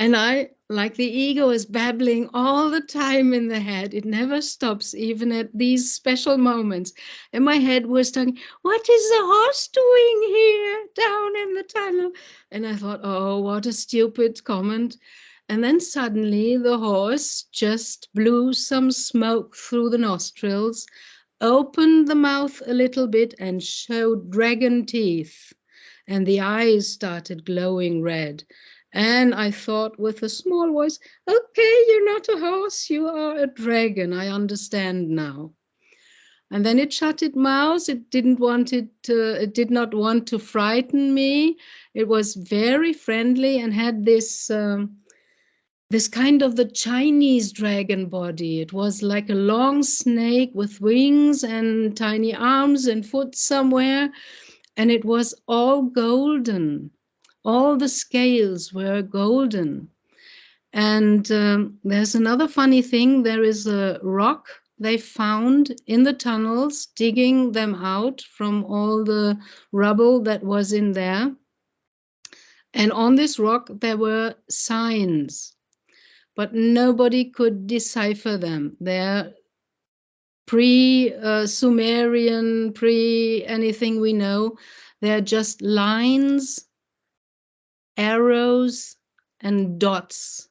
And I, like the ego, is babbling all the time in the head. It never stops, even at these special moments. And my head was talking, what is the horse doing here down in the tunnel? And I thought, oh, what a stupid comment. And then suddenly the horse just blew some smoke through the nostrils, opened the mouth a little bit, and showed dragon teeth. And the eyes started glowing red. And I thought with a small voice, okay, you're not a horse, you are a dragon. I understand now. And then it shut its mouth. It did not want to frighten me. It was very friendly and had this kind of the Chinese dragon body. It was like a long snake with wings and tiny arms and foot somewhere. And it was all golden. All the scales were golden. And there's another funny thing. There is a rock they found in the tunnels, digging them out from all the rubble that was in there. And on this rock, there were signs, but nobody could decipher them. They're pre-Sumerian, pre-anything we know. They're just lines, arrows, and dots.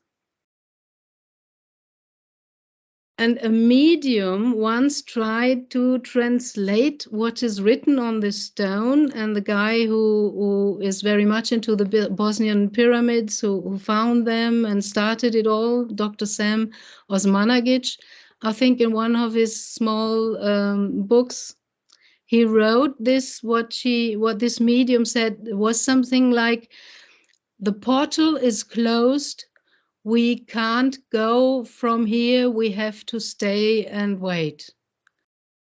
And a medium once tried to translate what is written on this stone, and the guy who is very much into the Bosnian pyramids, who found them and started it all, Dr. Sam Osmanagic, I think in one of his small books, he wrote this, what this medium said was something like, the portal is closed, we can't go from here, we have to stay and wait.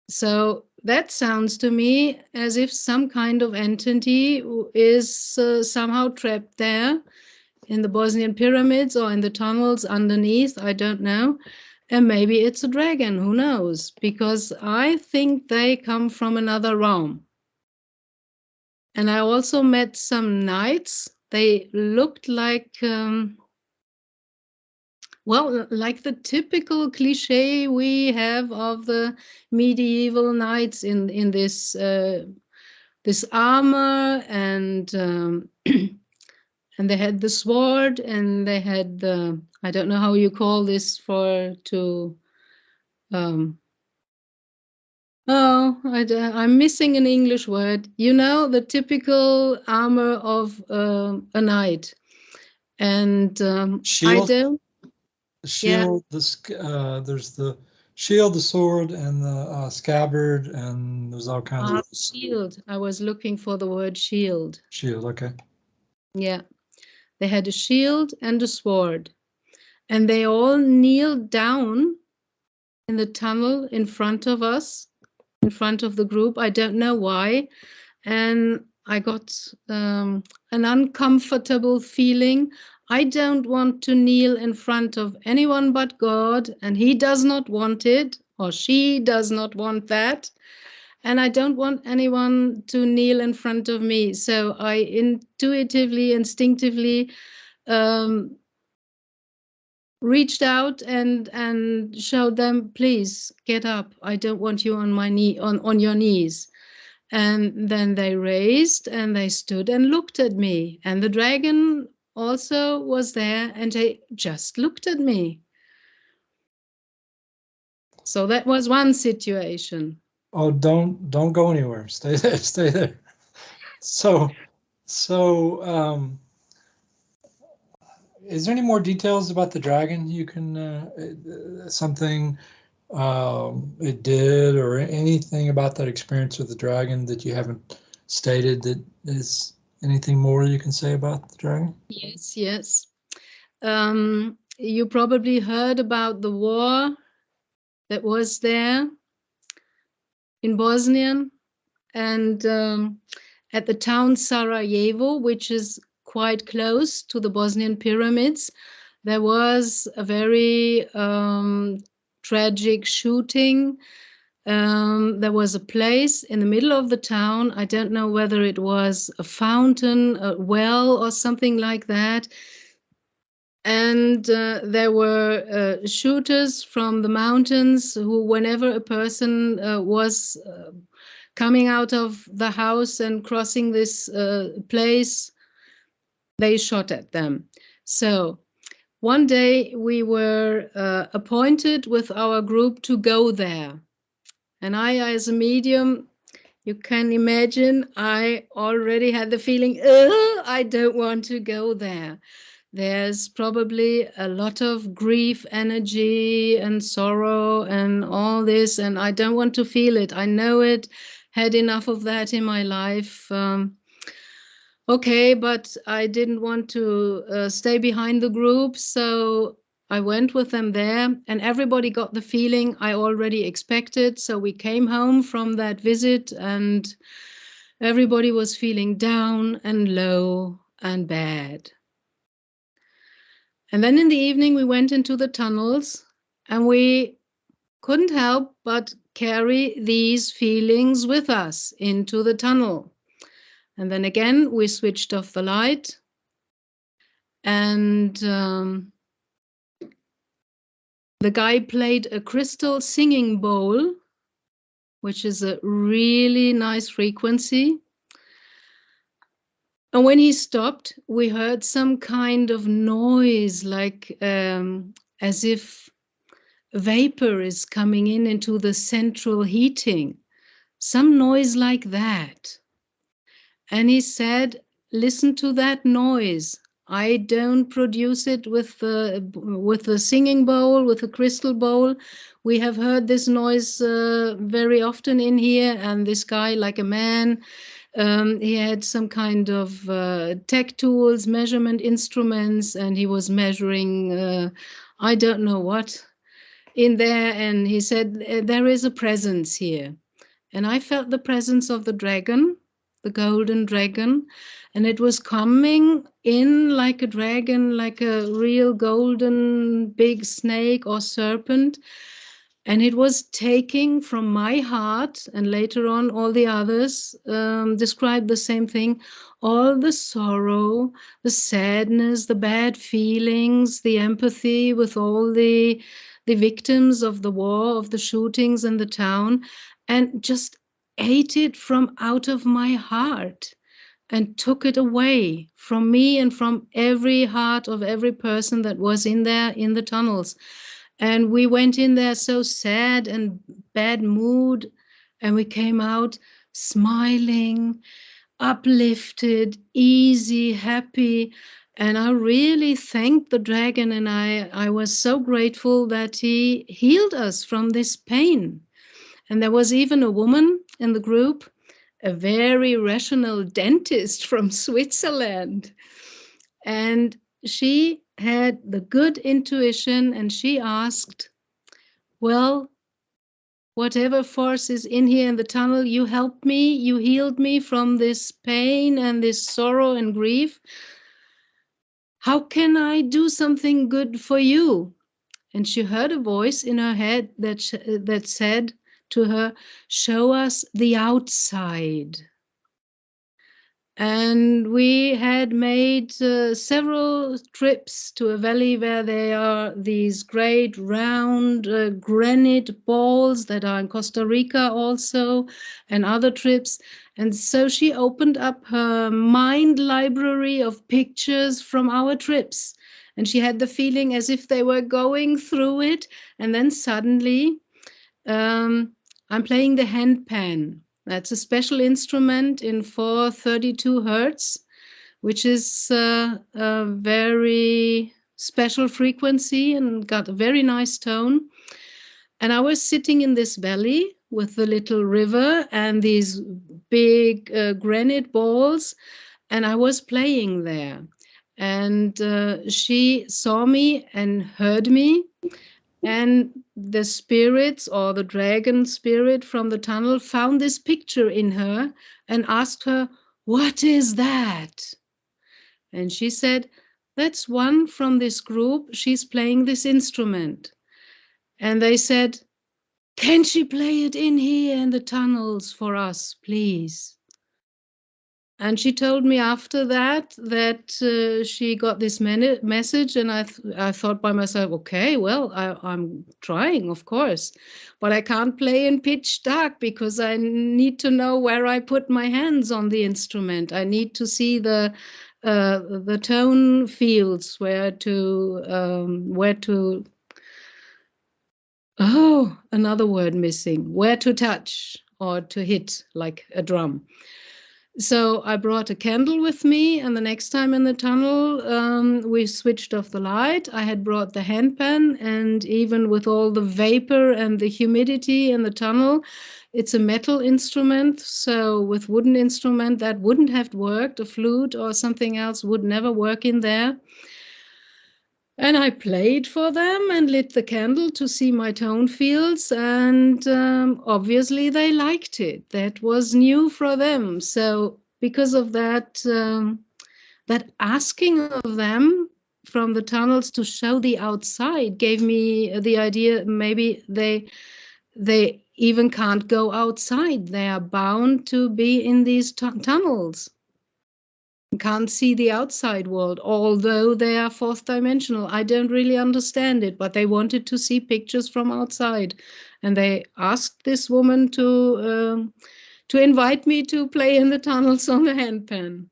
So that sounds to me as if some kind of entity is somehow trapped there in the Bosnian pyramids or in the tunnels underneath, I don't know. And maybe it's a dragon, who knows? Because I think they come from another realm. And I also met some knights. They looked like, well, like the typical cliche we have of the medieval knights in this this armor, and and they had the sword, and they had the, I don't know how you call this for to. Oh, I'm missing an English word. You know, the typical armor of a knight, and I Shield, don't. the Yeah. shield, there's the shield, the sword, and the scabbard, and there's all kinds of Shield. I was looking for the word shield. shield. Okay. Yeah. They had a shield and a sword, and they all kneeled down in the tunnel in front of us, in front of the group. I don't know why. And I got an uncomfortable feeling. I don't want to kneel in front of anyone but God, and He does not want it, or she does not want that. And I don't want anyone to kneel in front of me. So I intuitively, instinctively um, reached out and showed them, please get up. I don't want you on my knee, on your knees. And then they raised and they stood and looked at me. And the dragon also was there, and they just looked at me. So that was one situation. Oh, don't go anywhere. Stay there. Stay there. So, is there any more details about the dragon you can something it did, or anything about that experience with the dragon that you haven't stated, that is anything more you can say about the dragon? Yes, yes. You probably heard about the war that was there in Bosnia, and at the town Sarajevo, which is quite close to the Bosnian pyramids, there was a very tragic shooting. There was a place in the middle of the town. I don't know whether it was a fountain, a well, or something like that. And there were shooters from the mountains who, whenever a person was coming out of the house and crossing this place, they shot at them. So one day we were appointed with our group to go there. And I, as a medium, you can imagine, I already had the feeling, I don't want to go there. There's probably a lot of grief, energy, and sorrow, and all this, and I don't want to feel it. I know it, had enough of that in my life. Okay, but I didn't want to stay behind the group, so I went with them there, and everybody got the feeling I already expected. So we came home from that visit, and everybody was feeling down and low and bad. And then in the evening, we went into the tunnels, and we couldn't help but carry these feelings with us into the tunnel. And then again, we switched off the light, and the guy played a crystal singing bowl, which is a really nice frequency. And when he stopped, we heard some kind of noise, like as if vapor is coming in into the central heating, some noise like that. And he said, listen to that noise. I don't produce it with the singing bowl, with the crystal bowl. We have heard this noise very often in here, and this guy, like a man, he had some kind of tech tools, measurement instruments, and he was measuring, I don't know what, in there, and he said, there is a presence here. And I felt the presence of the dragon, the golden dragon, and it was coming in like a dragon, like a real golden big snake or serpent. And it was taking from my heart, and later on all the others described the same thing, all the sorrow, the sadness, the bad feelings, the empathy with all the victims of the war, of the shootings in the town, and just ate it from out of my heart and took it away from me and from every heart of every person that was in there in the tunnels. And we went in there so sad and bad mood, and we came out smiling, uplifted, easy, happy. And I really thanked the dragon, and I was so grateful that he healed us from this pain. And there was even a woman in the group, a very rational dentist from Switzerland. And she had the good intuition, and she asked, well, whatever force is in here in the tunnel, you helped me, you healed me from this pain and this sorrow and grief. How can I do something good for you? And she heard a voice in her head that said to her, show us the outside. And we had made several trips to a valley where there are these great round granite balls that are in Costa Rica also, and other trips. And so she opened up her mind library of pictures from our trips. And she had the feeling as if they were going through it. And then suddenly, I'm playing the handpan. That's a special instrument in 432 hertz, which is a very special frequency and got a very nice tone. And I was sitting in this valley with the little river and these big granite balls, and I was playing there. And she saw me and heard me. And the spirits, or the dragon spirit from the tunnel, found this picture in her and asked her, what is that? And she said, that's one from this group. She's playing this instrument. And they said, can she play it in here in the tunnels for us, please? And she told me after that she got this message, and I thought by myself, okay, well, I'm trying, of course, but I can't play in pitch dark because I need to know where I put my hands on the instrument. I need to see the tone fields, where to oh, another word missing, where to touch or to hit like a drum. So I brought a candle with me, and the next time in the tunnel, we switched off the light. I had brought the handpan, and even with all the vapor and the humidity in the tunnel, it's a metal instrument. So with wooden instrument, that wouldn't have worked. A flute or something else would never work in there. And I played for them and lit the candle to see my tone fields, and obviously they liked it. That was new for them. So because of that, that asking of them from the tunnels to show the outside gave me the idea maybe they even can't go outside. They are bound to be in these tunnels. Can't see the outside world, although they are fourth dimensional. I don't really understand it, but they wanted to see pictures from outside, and they asked this woman to invite me to play in the tunnels on the handpan.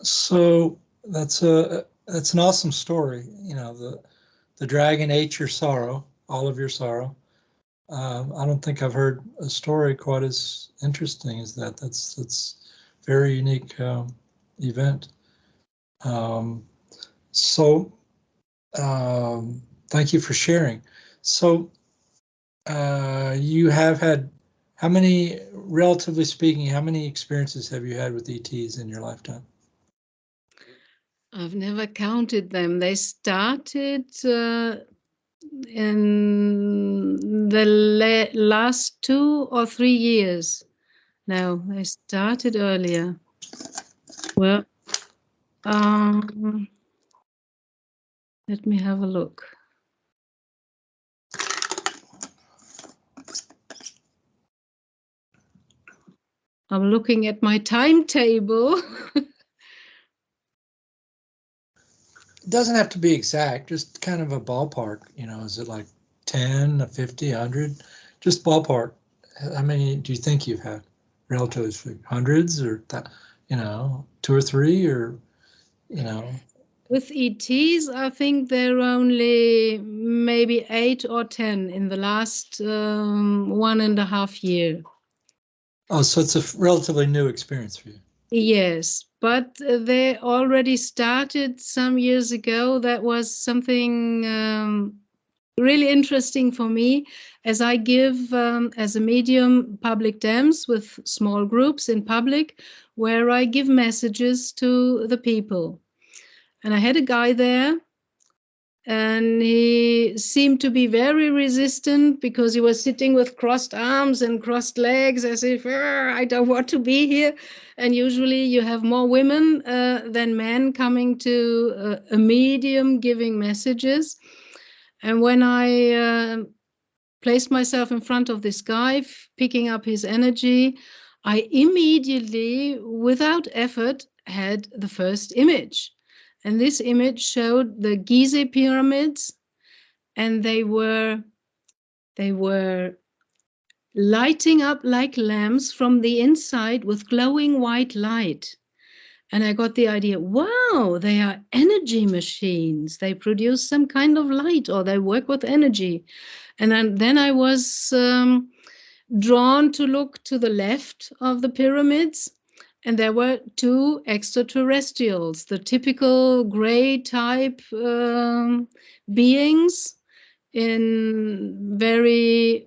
So that's an awesome story. You know, the dragon ate your sorrow, all of your sorrow. I don't think I've heard a story quite as interesting as that. That's very unique event. So thank you for sharing. So you have had, how many, relatively speaking, how many experiences have you had with ETs in your lifetime? I've never counted them. They started in the last 2 or 3 years. No, they started earlier. Well, let me have a look. I'm looking at my timetable. It doesn't have to be exact, just kind of a ballpark. You know, is it like 10, 50, 100? Just ballpark. How many do you think you've had? Relatively speaking, hundreds, or that, you know, 2 or 3, or, you know? With ETs, I think there are only maybe 8 or 10 in the last 1.5 years. Oh, so it's a relatively new experience for you. Yes, but they already started some years ago. That was something really interesting for me, as I give, as a medium, public dams with small groups in public, where I give messages to the people. And I had a guy there, and he seemed to be very resistant because he was sitting with crossed arms and crossed legs, as if, I don't want to be here. And usually you have more women than men coming to a medium giving messages. And when I placed myself in front of this guy, picking up his energy, I immediately, without effort, had the first image. And this image showed the Gizeh pyramids, and they were lighting up like lamps from the inside with glowing white light. And I got the idea, wow, they are energy machines. They produce some kind of light, or they work with energy. And then I was drawn to look to the left of the pyramids, and there were 2 extraterrestrials, the typical gray type beings in very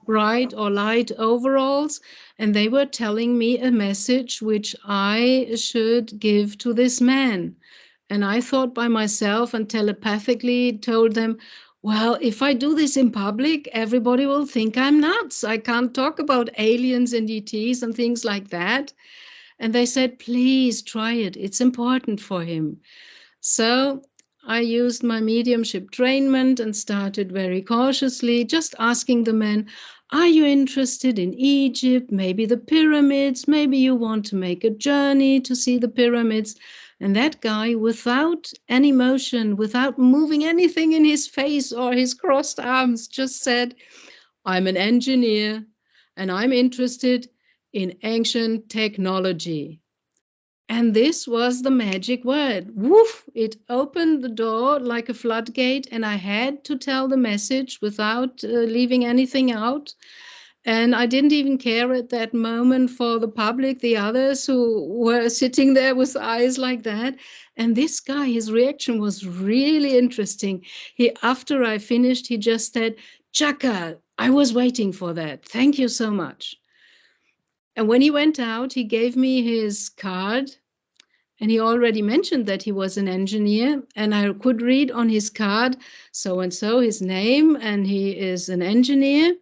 bright or light overalls, and they were telling me a message which I should give to this man. And I thought by myself and telepathically told them, well, if I do this in public, everybody will think I'm nuts. I can't talk about aliens and ETs and things like that. And they said, please try it. It's important for him. So I used my mediumship trainment and started very cautiously, just asking the men, are you interested in Egypt, maybe the pyramids, maybe you want to make a journey to see the pyramids? And that guy, without any motion, without moving anything in his face or his crossed arms, just said, I'm an engineer and I'm interested in ancient technology. And this was the magic word. Woof! It opened the door like a floodgate, and I had to tell the message without leaving anything out. And I didn't even care at that moment for the public, the others who were sitting there with eyes like that. And this guy, his reaction was really interesting. After I finished, he just said, Chaka, I was waiting for that. Thank you so much. And when he went out, he gave me his card. And he already mentioned that he was an engineer, and I could read on his card, so and so, his name, and he is an engineer.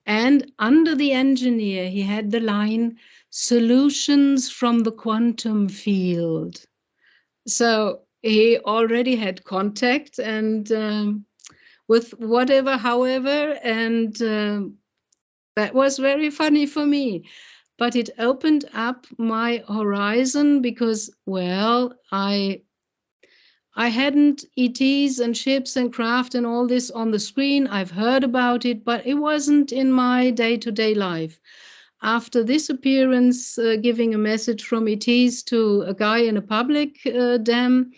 And under the engineer, he had the line, solutions from the quantum field. So he already had contact, and with whatever, however, and that was very funny for me. But it opened up my horizon because, well, I hadn't ETs and ships and craft and all this on the screen. I've heard about it, but it wasn't in my day-to-day life. After this appearance, giving a message from ETs to a guy in a public dam,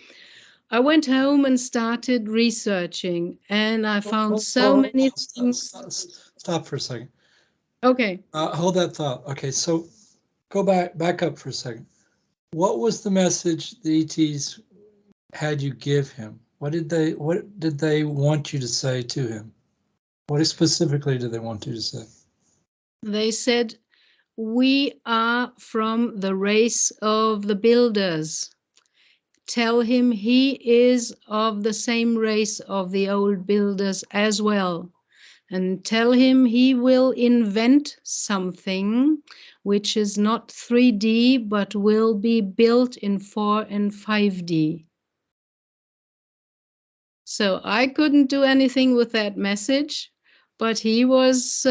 I went home and started researching, and I found so many things. Stop for a second. Okay. Hold that thought. Okay, so go back up for a second. What was the message the ETs had you give him? What did they want you to say to him? What specifically did they want you to say? They said, we are from the race of the builders. Tell him he is of the same race of the old builders as well. And tell him he will invent something which is not 3D, but will be built in 4 and 5D. So I couldn't do anything with that message, but he was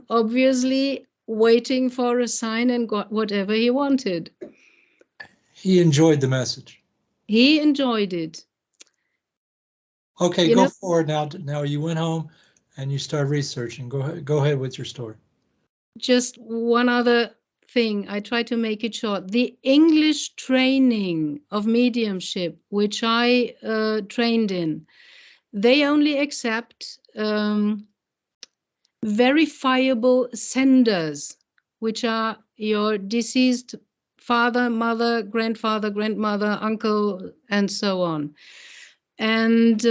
obviously waiting for a sign and got whatever he wanted. He enjoyed the message. He enjoyed it. Okay, go forward now. Now you went home and you started researching. Go ahead with your story. Just one other thing, I try to make it short. The English training of mediumship, which I trained in, they only accept verifiable senders, which are your deceased father, mother, grandfather, grandmother, uncle, and so on. And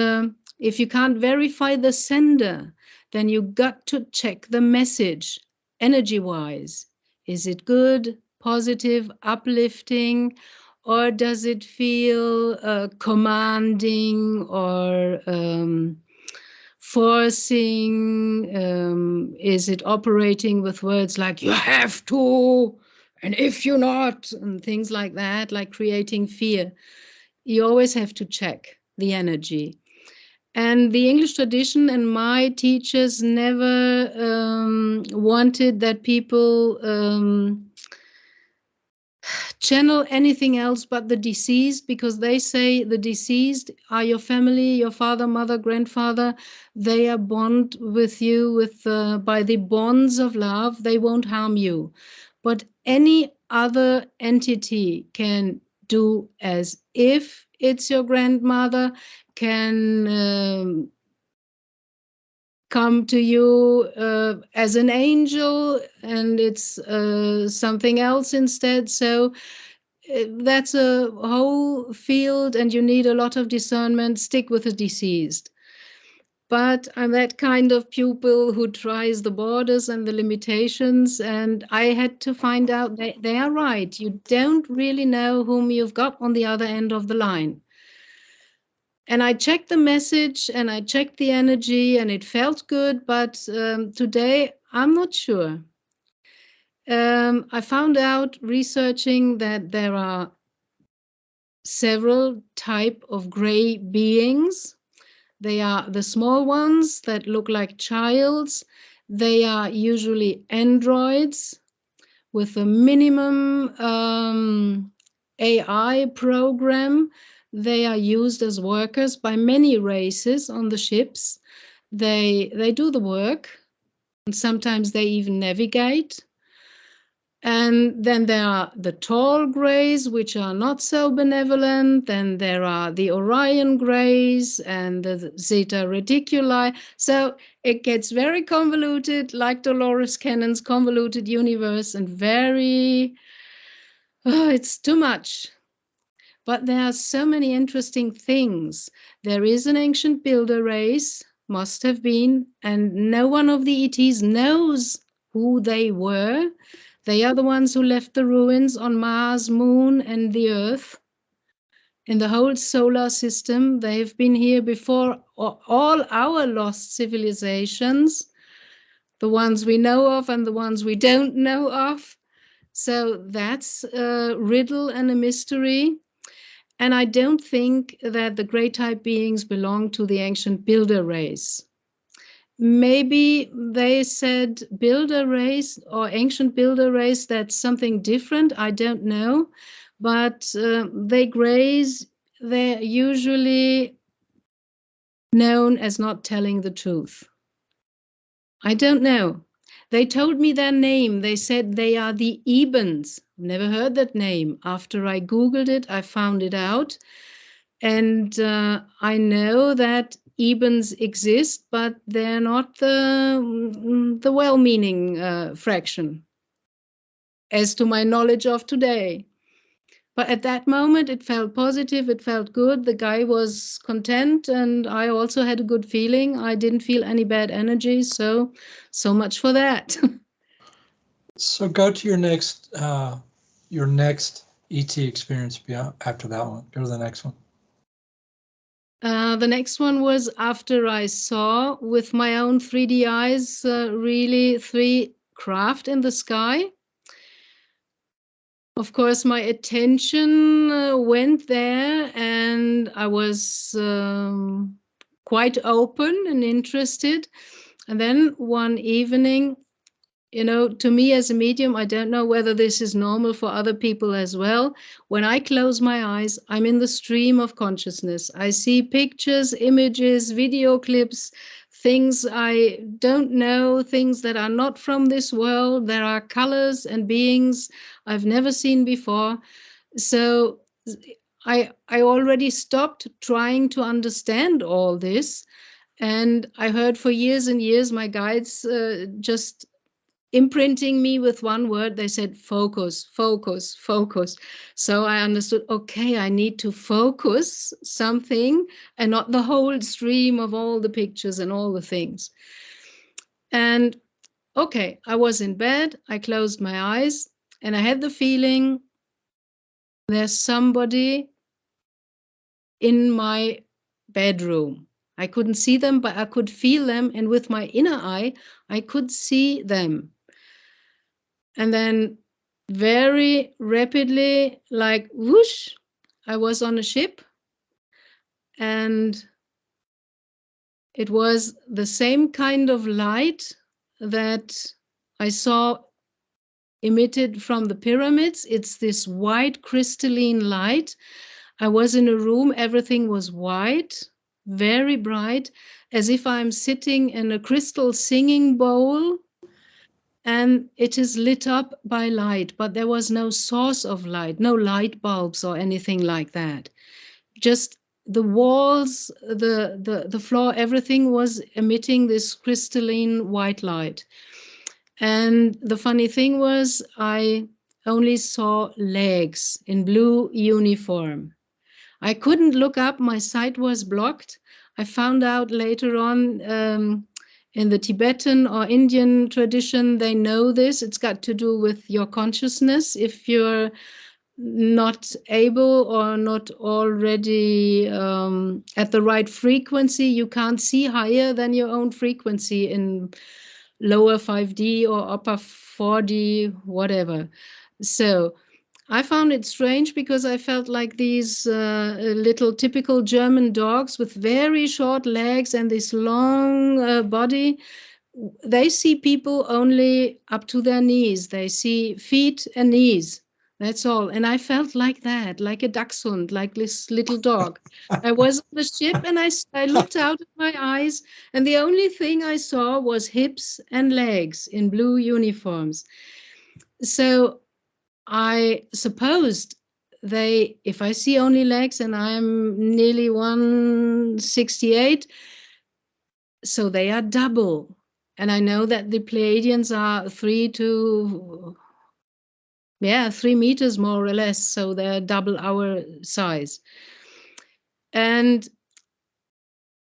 if you can't verify the sender, then you got to check the message energy-wise. Is it good, positive, uplifting, or does it feel commanding or forcing? Is it operating with words like you have to, and if you're not, and things like that, like creating fear? You always have to check the energy. And the English tradition and my teachers never wanted that people channel anything else but the deceased, because they say the deceased are your family, your father, mother, grandfather. They are bond with you with by the bonds of love. They won't harm you. But any other entity can do as if it's your grandmother, can come to you as an angel, and it's something else instead. So that's a whole field, and you need a lot of discernment. Stick with the deceased. But I'm that kind of pupil who tries the borders and the limitations, and I had to find out they are right. You don't really know whom you've got on the other end of the line. And I checked the message and I checked the energy, and it felt good, but today I'm not sure. I found out researching that there are several types of gray beings. They are the small ones that look like childs. They are usually androids with a minimum AI program. They are used as workers by many races on the ships. They do the work, and sometimes they even navigate. And then there are the tall grays, which are not so benevolent. Then there are the Orion grays and the Zeta Reticuli. So it gets very convoluted, like Dolores Cannon's convoluted universe, and very, it's too much. But there are so many interesting things. There is an ancient builder race, must have been, and no one of the ETs knows who they were. They are the ones who left the ruins on Mars, Moon, and the Earth. In the whole solar system, they've been here before all our lost civilizations, the ones we know of and the ones we don't know of. So that's a riddle and a mystery. And I don't think that the gray type beings belong to the ancient builder race. Maybe they said builder race or ancient builder race, that's something different. I don't know. But they graze, they're usually known as not telling the truth. I don't know. They told me their name. They said they are the Ebens. Never heard that name. After I Googled it, I found it out. And I know that Ebens exist, but they're not the well-meaning fraction, as to my knowledge of today. But at that moment, it felt positive, it felt good. The guy was content, and I also had a good feeling. I didn't feel any bad energy, so much for that. So go to your next ET experience after that one. Go to the next one. The next one was after I saw with my own 3D eyes really 3 craft in the sky. Of course, my attention went there, and I was quite open and interested. And then one evening, to me as a medium, I don't know whether this is normal for other people as well. When I close my eyes, I'm in the stream of consciousness. I see pictures, images, video clips, things I don't know, things that are not from this world. There are colors and beings I've never seen before. So I already stopped trying to understand all this. And I heard for years and years my guides just imprinting me with one word. They said, focus, focus, focus. So I understood, okay, I need to focus something and not the whole stream of all the pictures and all the things. And okay, I was in bed, I closed my eyes, and I had the feeling there's somebody in my bedroom. I couldn't see them, but I could feel them. And with my inner eye, I could see them. And then very rapidly, like whoosh, I was on a ship, and it was the same kind of light that I saw emitted from the pyramids. It's this white crystalline light. I was in a room, everything was white, very bright, as if I'm sitting in a crystal singing bowl, and it is lit up by light, but there was no source of light, no light bulbs or anything like that. Just the walls, the floor, everything was emitting this crystalline white light. And the funny thing was, I only saw legs in blue uniform. I couldn't look up, my sight was blocked. I found out later on in the Tibetan or Indian tradition, they know this. It's got to do with your consciousness. If you're not able or not already at the right frequency, you can't see higher than your own frequency in lower 5D or upper 4D, whatever. So I found it strange because I felt like these little typical German dogs with very short legs and this long body. They see people only up to their knees. They see feet and knees. That's all. And I felt like that, like a dachshund, like this little dog. I was on the ship, and I looked out of my eyes, and the only thing I saw was hips and legs in blue uniforms. So I supposed if I see only legs and I'm nearly 168, so they are double. And I know that the Pleiadians are 3 meters more or less, so they're double our size. And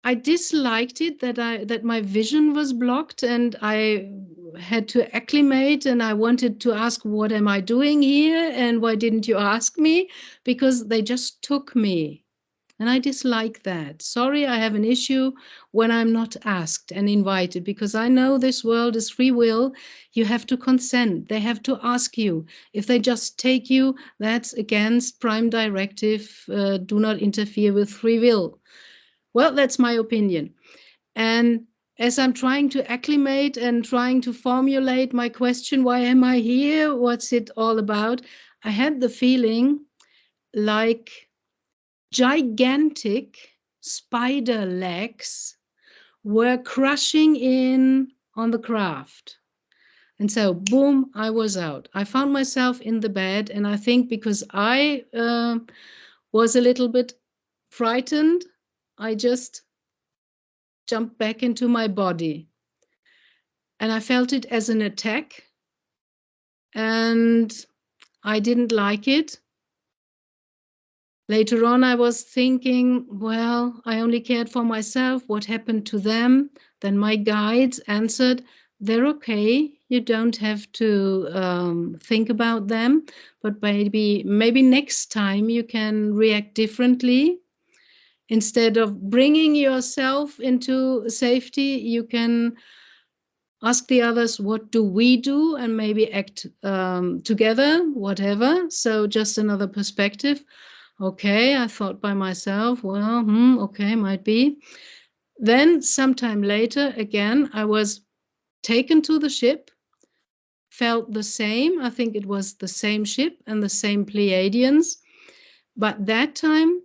I disliked it that my vision was blocked, and I had to acclimate, and I wanted to ask, what am I doing here? And why didn't you ask me? Because they just took me. And I dislike that. Sorry, I have an issue when I'm not asked and invited, because I know this world is free will. You have to consent. They have to ask you. If they just take you, that's against prime directive. Do not interfere with free will. Well, that's my opinion. And as I'm trying to acclimate and trying to formulate my question, why am I here? What's it all about? I had the feeling like gigantic spider legs were crushing in on the craft. And so, boom, I was out. I found myself in the bed, and I think because I was a little bit frightened, I just jumped back into my body. And I felt it as an attack, and I didn't like it. Later on, I was thinking, well, I only cared for myself. What happened to them? Then my guides answered, they're okay. You don't have to think about them, but maybe next time you can react differently. Instead of bringing yourself into safety, you can ask the others, what do we do? And maybe act together, whatever. So just another perspective. Okay, I thought by myself, well, okay, might be. Then sometime later, again, I was taken to the ship, felt the same. I think it was the same ship and the same Pleiadians. But that time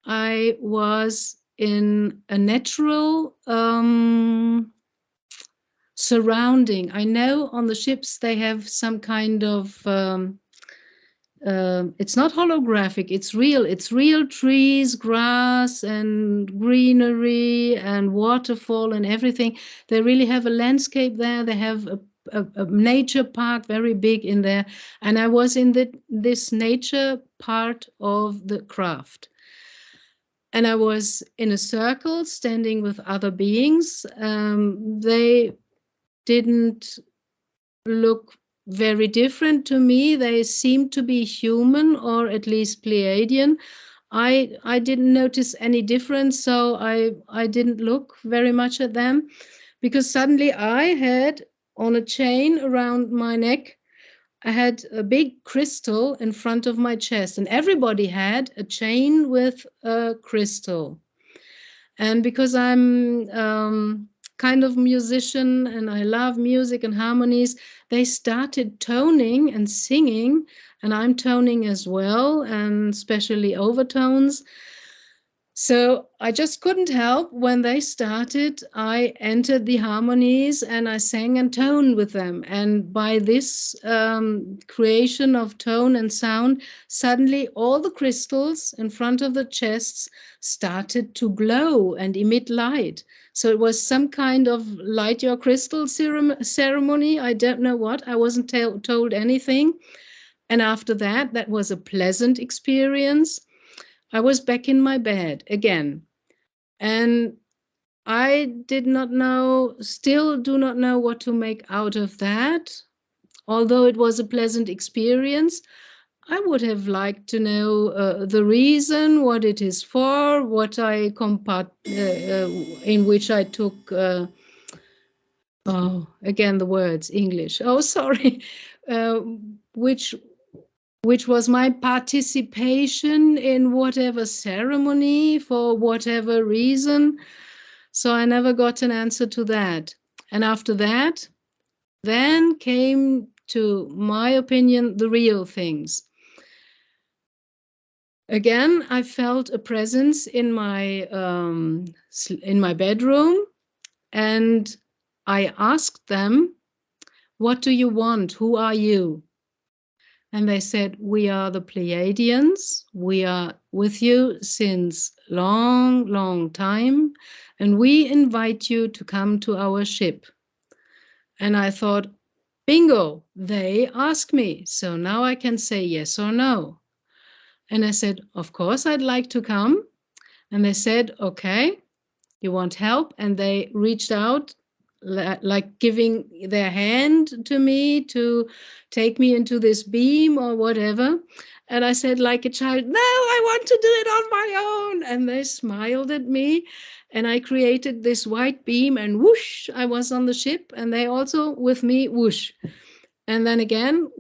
I was in a natural surrounding. I know on the ships they have some kind of it's not holographic, it's real trees, grass and greenery and waterfall and everything. They really have a landscape there. They have a nature park very big in there, and I was in this nature part of the craft, and I was in a circle standing with other beings. They didn't look very different to me. They seemed to be human, or at least Pleiadian. I didn't notice any difference, so I didn't look very much at them, because suddenly I had on a chain around my neck, I had a big crystal in front of my chest, and everybody had a chain with a crystal. And because I'm kind of musician and I love music and harmonies, they started toning and singing, and I'm toning as well, and especially overtones. So I just couldn't help. When they started, I entered the harmonies and I sang and toned with them. And by this creation of tone and sound, suddenly all the crystals in front of the chests started to glow and emit light. So it was some kind of light your crystal ceremony. I don't know what. I wasn't told anything. And after that, that was a pleasant experience. I was back in my bed again, and I did not know, still do not know what to make out of that. Although it was a pleasant experience, I would have liked to know the reason, what it is for, what I in which I took, oh, again, the words, English. Oh, sorry. Uh, which was my participation in whatever ceremony for whatever reason. So I never got an answer to that. And after that, then came, to my opinion, the real things. Again, I felt a presence in my bedroom, and I asked them, "What do you want? Who are you?" And they said, "We are the Pleiadians. We are with you since long, long time, and we invite you to come to our ship." And I thought, bingo, they asked me, so now I can say yes or no. And I said, of course, I'd like to come. And they said, okay, you want help? And they reached out, like giving their hand to me to take me into this beam or whatever. And I said, like a child, no, I want to do it on my own. And they smiled at me, and I created this white beam, and whoosh, I was on the ship, and they also with me, whoosh. And then again,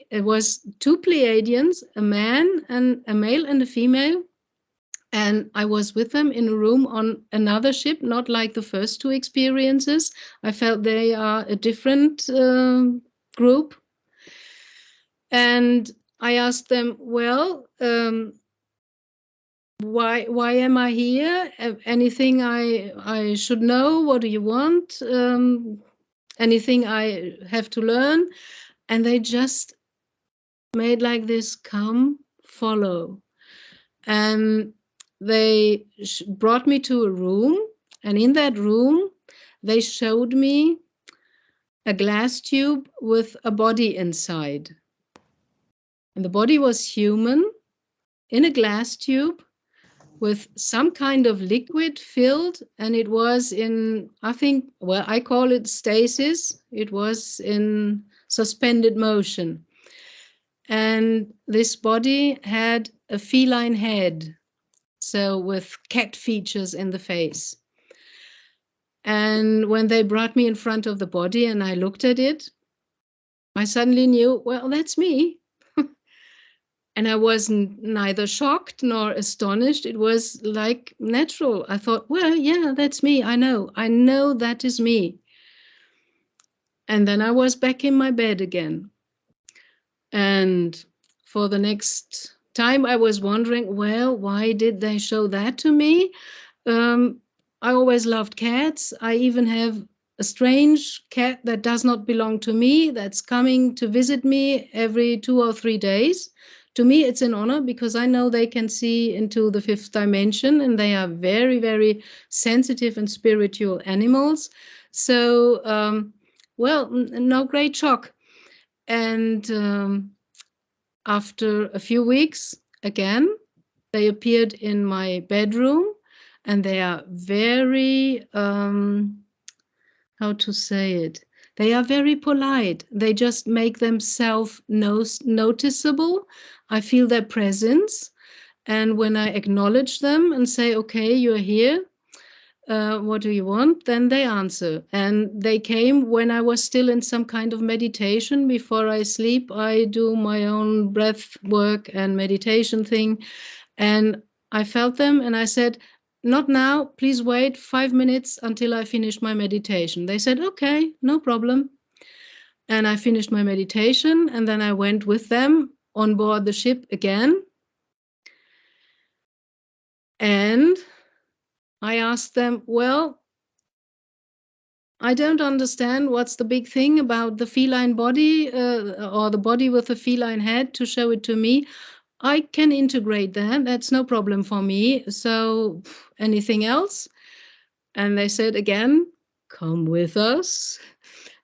it was two Pleiadians, a male and a female. And I was with them in a room on another ship, not like the first two experiences. I felt they are a different group. And I asked them, well, why am I here? Anything I should know? What do you want? Anything I have to learn? And they just made like this, come, follow. And they brought me to a room, and in that room, they showed me a glass tube with a body inside. And the body was human, in a glass tube with some kind of liquid filled, and it was in, I think, well, I call it stasis. It was in suspended motion. And this body had a feline head, so with cat features in the face. And when they brought me in front of the body and I looked at it, I suddenly knew, well, that's me. And I wasn't neither shocked nor astonished. It was like natural. I thought, well, yeah, that's me. I know that is me. And then I was back in my bed again. And for the next time, I was wondering, well, why did they show that to me? I always loved cats. I even have a strange cat that does not belong to me, that's coming to visit me every 2 or 3 days. To me, it's an honor because I know they can see into the 5th dimension, and they are very, very sensitive and spiritual animals. So, well, no great shock. And after a few weeks, again, they appeared in my bedroom, and they are very, how to say it? They are very polite. They just make themselves noticeable. I feel their presence. And when I acknowledge them and say, okay, you're here, what do you want? Then they answer. And they came when I was still in some kind of meditation. Before I sleep, I do my own breath work and meditation thing. And I felt them and I said, not now, please wait 5 minutes until I finish my meditation. They said, okay, no problem. And I finished my meditation, and then I went with them on board the ship again. And I asked them, well, I don't understand what's the big thing about the feline body or the body with a feline head to show it to me. I can integrate that. That's no problem for me. So anything else? And they said again, come with us.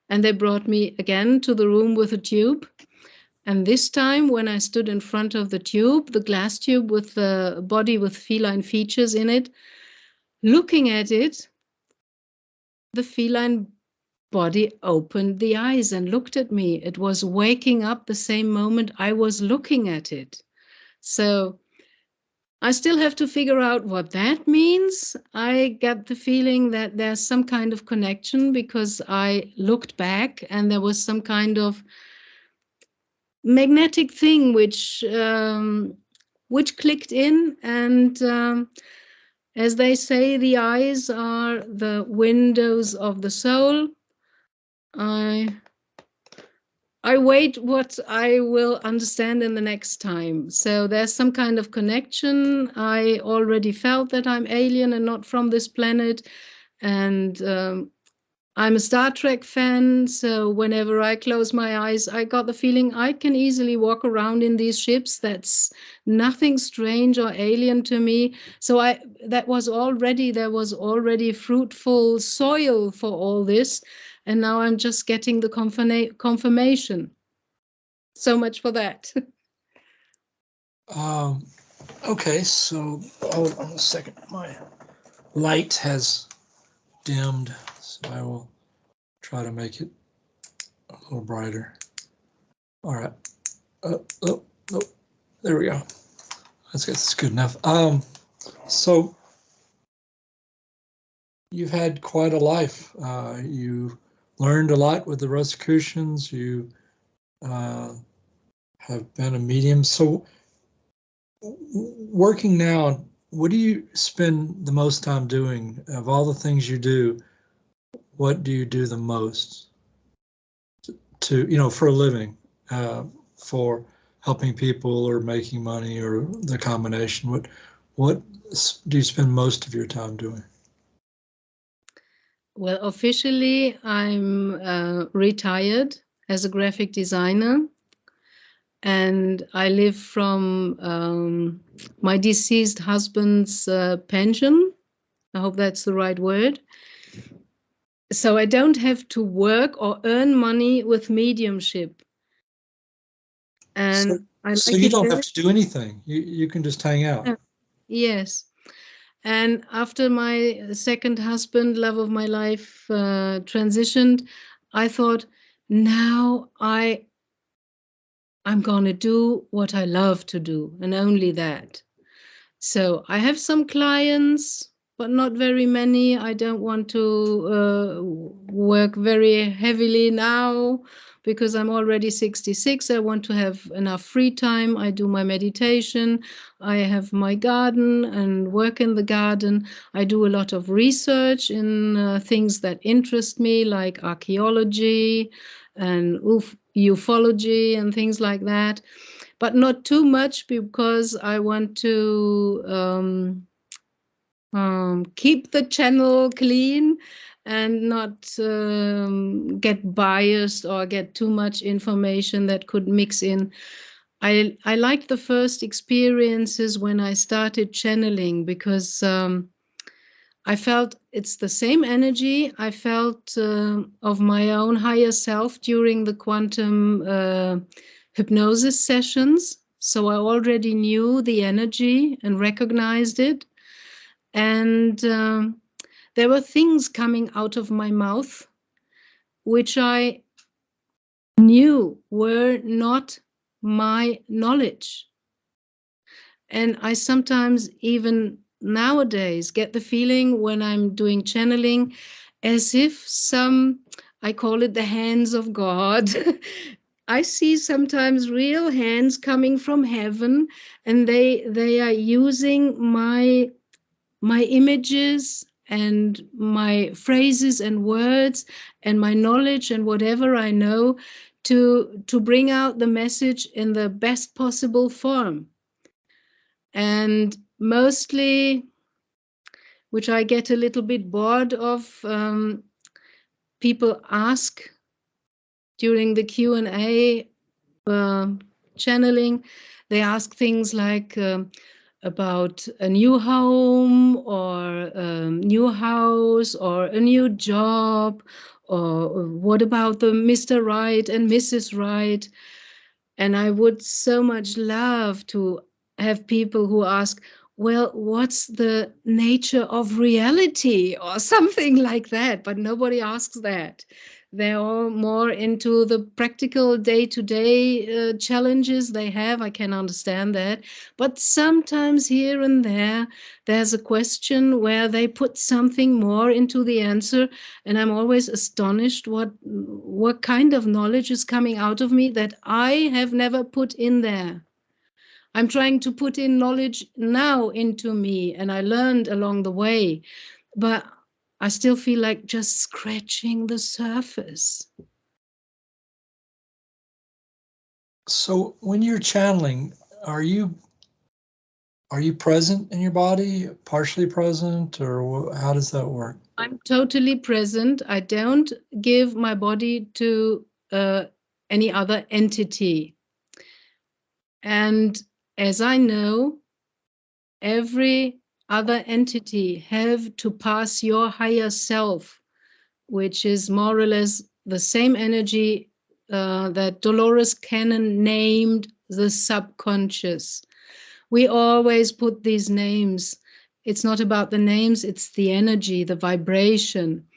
And they brought me again to the room with a tube. And this time when I stood in front of the tube, the glass tube with the body with feline features in it, looking at it, the feline body opened the eyes and looked at me. It was waking up the same moment I was looking at it. So I still have to figure out what that means. I get the feeling that there's some kind of connection because I looked back and there was some kind of magnetic thing which clicked in. And as they say, the eyes are the windows of the soul. I wait what I will understand in the next time. So there's some kind of connection. I already felt that I'm alien and not from this planet. And I'm a Star Trek fan. So whenever I close my eyes, I got the feeling I can easily walk around in these ships. That's nothing strange or alien to me. So there was already fruitful soil for all this. And now I'm just getting the confirmation. So much for that. Okay, so hold on a second. My light has dimmed, so I will try to make it a little brighter. All right. Oh, there we go. That's good enough. So you've had quite a life. You learned a lot with the Rosicrucians. You have been a medium. So working now, what do you spend the most time doing? Of all the things you do, what do you do the most to, for a living, for helping people or making money or the combination? What do you spend most of your time doing? Well, officially, I'm retired as a graphic designer, and I live from my deceased husband's pension. I hope that's the right word. So I don't have to work or earn money with mediumship. And I So like you it don't have very. to do anything. You can just hang out. Yes. And after my second husband, love of my life, transitioned, I thought, now I'm going to do what I love to do, and only that. So I have some clients, but not very many. I don't want to work very heavily now because I'm already 66. I want to have enough free time. I do my meditation. I have my garden and work in the garden. I do a lot of research in things that interest me, like archaeology and ufology and things like that, but not too much because I want to keep the channel clean and not get biased or get too much information that could mix in. I liked the first experiences when I started channeling because I felt it's the same energy I felt of my own higher self during the quantum hypnosis sessions. So I already knew the energy and recognized it. And there were things coming out of my mouth which I knew were not my knowledge. And I sometimes, even nowadays, get the feeling when I'm doing channeling as if I call it the hands of God. I see sometimes real hands coming from heaven, and they are using my images and my phrases and words and my knowledge and whatever I know to bring out the message in the best possible form. And mostly, which I get a little bit bored of, people ask during the Q&A channeling, they ask things like about a new home or a new house or a new job, or what about the Mr. Right and Mrs. Right? And I would so much love to have people who ask, well, what's the nature of reality or something like that? But nobody asks that. They're all more into the practical day-to-day challenges they have. I can understand that. But sometimes here and there, there's a question where they put something more into the answer, and I'm always astonished what kind of knowledge is coming out of me that I have never put in there. I'm trying to put in knowledge now into me, and I learned along the way, but I still feel like just scratching the surface. So when you're channeling, are you present in your body, partially present, or how does that work? I'm totally present. I don't give my body to any other entity. And as I know, every other entity have to pass your higher self, which is more or less the same energy that Dolores Cannon named the subconscious. We always put these names. It's not about the names, it's the energy, the vibration.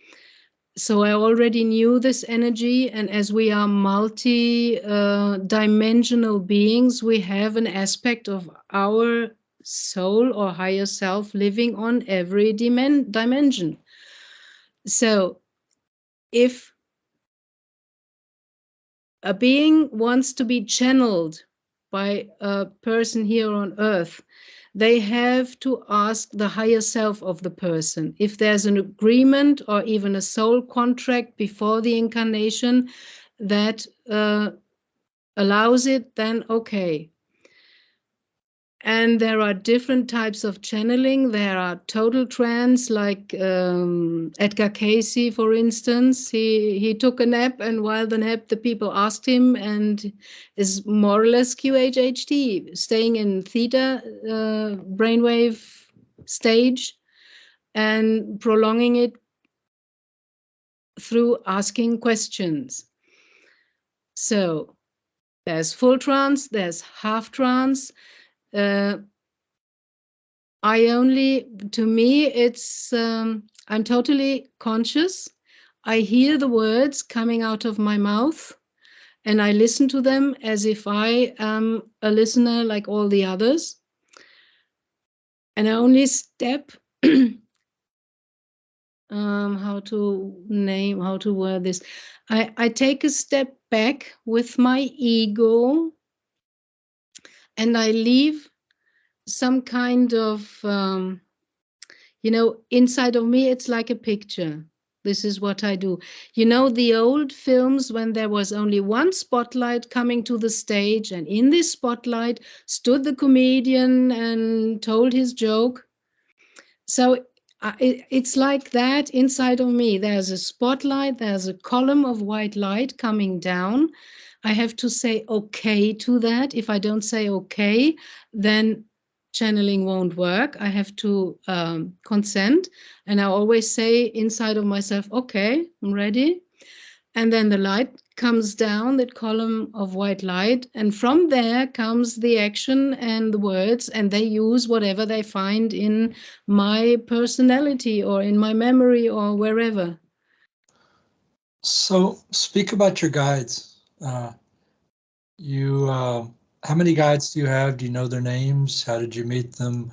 So I already knew this energy, and as we are multi-dimensional beings, we have an aspect of our soul or higher self living on every dimension. So if a being wants to be channeled by a person here on earth, they have to ask the higher self of the person. If there's an agreement or even a soul contract before the incarnation that allows it, then okay. And there are different types of channeling. There are total trance, like Edgar Cayce, for instance. He took a nap, and while the nap, the people asked him, and is more or less QHHT, staying in theta brainwave stage and prolonging it through asking questions. So There's full trance, there's half trance. To me, it's, I'm totally conscious. I hear the words coming out of my mouth and I listen to them as if I am a listener like all the others. And I only step, how to word this. I take a step back with my ego and I leave some kind of, inside of me, it's like a picture. This is what I do. The old films when there was only one spotlight coming to the stage, and in this spotlight stood the comedian and told his joke. So it's like that inside of me. There's a spotlight, there's a column of white light coming down. I have to say okay to that. If I don't say okay, then channeling won't work. I have to consent. And I always say inside of myself, okay, I'm ready. And then the light comes down, that column of white light. And from there comes the action and the words, and they use whatever they find in my personality or in my memory or wherever. So speak about your guides. How many guides do you have? Do you know their names? How did you meet them?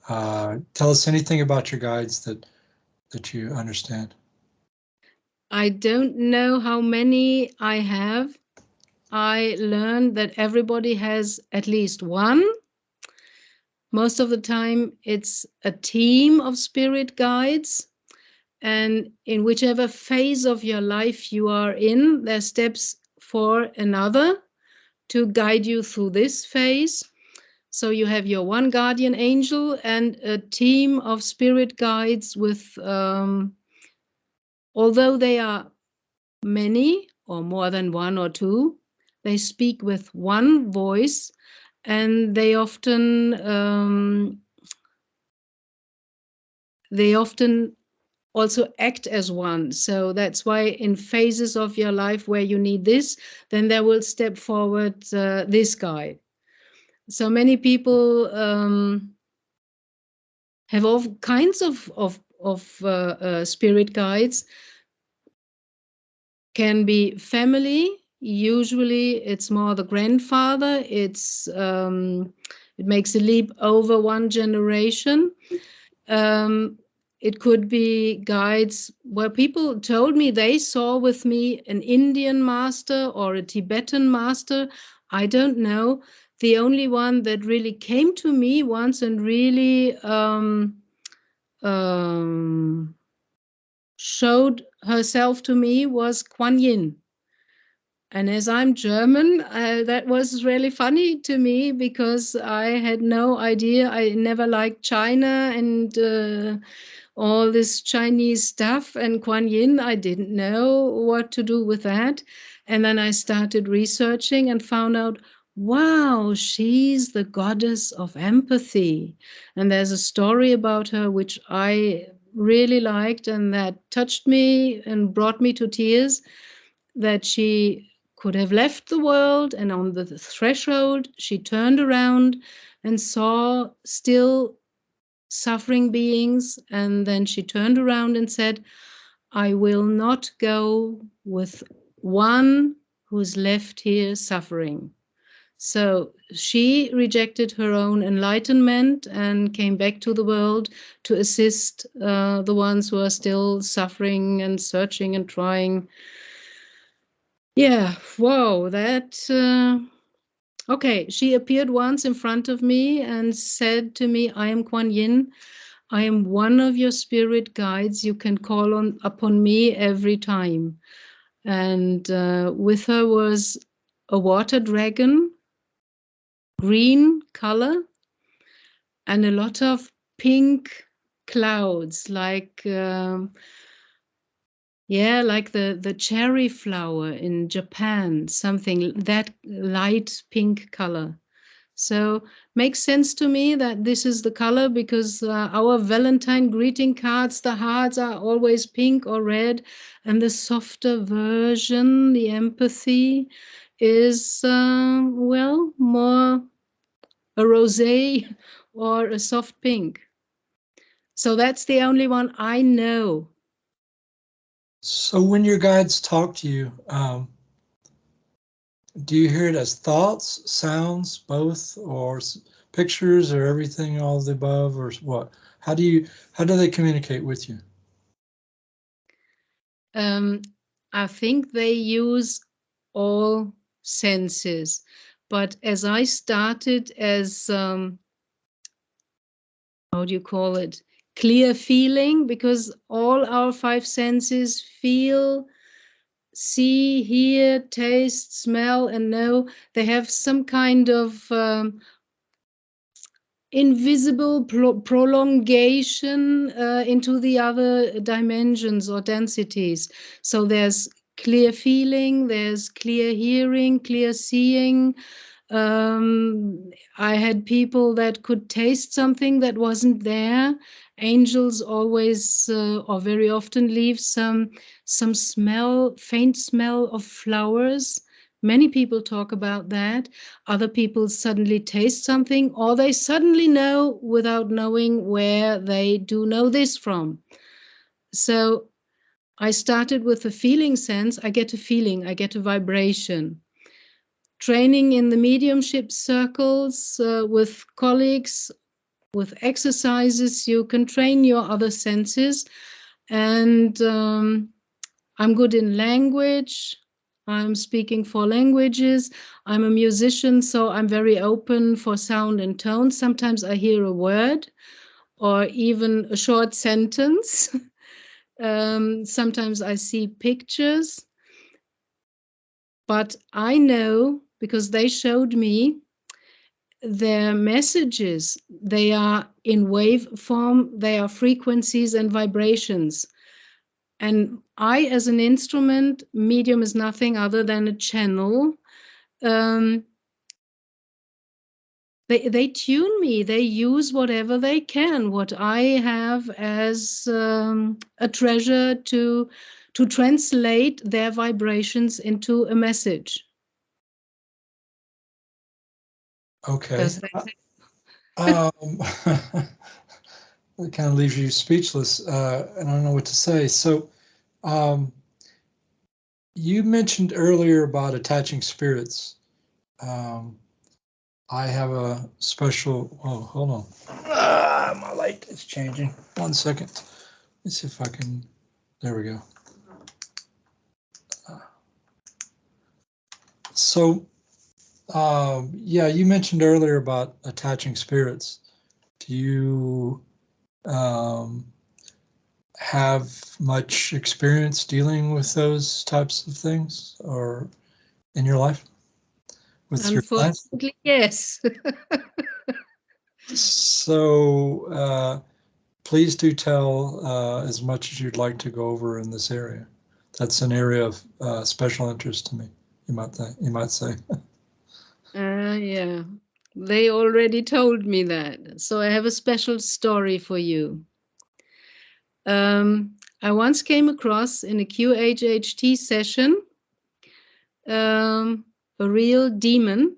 Tell us anything about your guides that you understand. I don't know how many I have. I learned that everybody has at least one. Most of the time, it's a team of spirit guides. And in whichever phase of your life you are in, there are steps for another to guide you through this phase. So you have your one guardian angel and a team of spirit guides with, although they are many or more than one or two, they speak with one voice, and they often also act as one. So that's why in phases of your life where you need this, then they will step forward this guide. So many people have all kinds of spirit guides. Can be family. Usually it's more the grandfather. It makes a leap over one generation. It could be guides where people told me they saw with me an Indian master or a Tibetan master. I don't know. The only one that really came to me once and really showed herself to me was Kuan Yin. And as I'm German, that was really funny to me because I had no idea. I never liked China and all this Chinese stuff. And Kuan Yin, I didn't know what to do with that. And then I started researching and found out, wow, she's the goddess of empathy. And there's a story about her which I really liked and that touched me and brought me to tears, that she could have left the world, and on the threshold, she turned around and saw still suffering beings. And then she turned around and said, I will not go with one who's left here suffering. So she rejected her own enlightenment and came back to the world to assist the ones who are still suffering and searching and trying. Yeah, whoa, okay, she appeared once in front of me and said to me, I am Kuan Yin. I am one of your spirit guides. You can call upon me every time. And with her was a water dragon, green color, and a lot of pink clouds, like like the cherry flower in Japan, something that light pink color. So makes sense to me that this is the color because our Valentine greeting cards, the hearts are always pink or red, and the softer version, the empathy, is, well, more a rosé or a soft pink. So that's the only one I know. So when your guides talk to you, do you hear it as thoughts, sounds, both, or pictures, or everything, all of the above, or what? How do they communicate with you? I think they use all senses, but as I started as, how do you call it? Clear feeling, because all our five senses feel, see, hear, taste, smell, and know. They have some kind of invisible prolongation into the other dimensions or densities. So there's clear feeling, there's clear hearing, clear seeing. I had people that could taste something that wasn't there. Angels always or very often leave some smell, faint smell of flowers. Many people talk about that. Other people suddenly taste something, or they suddenly know without knowing where they do know this from. So I started with the feeling sense. I get a feeling, I get a vibration. Training in the mediumship circles with colleagues, with exercises, you can train your other senses. And I'm good in language. I'm speaking 4 languages. I'm a musician, so I'm very open for sound and tone. Sometimes I hear a word or even a short sentence. Sometimes I see pictures. But I know, because they showed me, their messages, they are in wave form, they are frequencies and vibrations. And I, as an instrument, medium is nothing other than a channel. They tune me, they use whatever they can, what I have as a treasure to translate their vibrations into a message. Okay. It kind of leaves you speechless, and I don't know what to say. So, you mentioned earlier about attaching spirits. I have a special. Oh, hold on. My light is changing. 1 second. Let's see if I can. There we go. So, yeah, you mentioned earlier about attaching spirits. Do you have much experience dealing with those types of things, or in your life with your clients? Unfortunately, yes. So, please do tell as much as you'd like to go over in this area. That's an area of special interest to me. You might say. Yeah, they already told me that. So I have a special story for you. I once came across in a QHHT session a real demon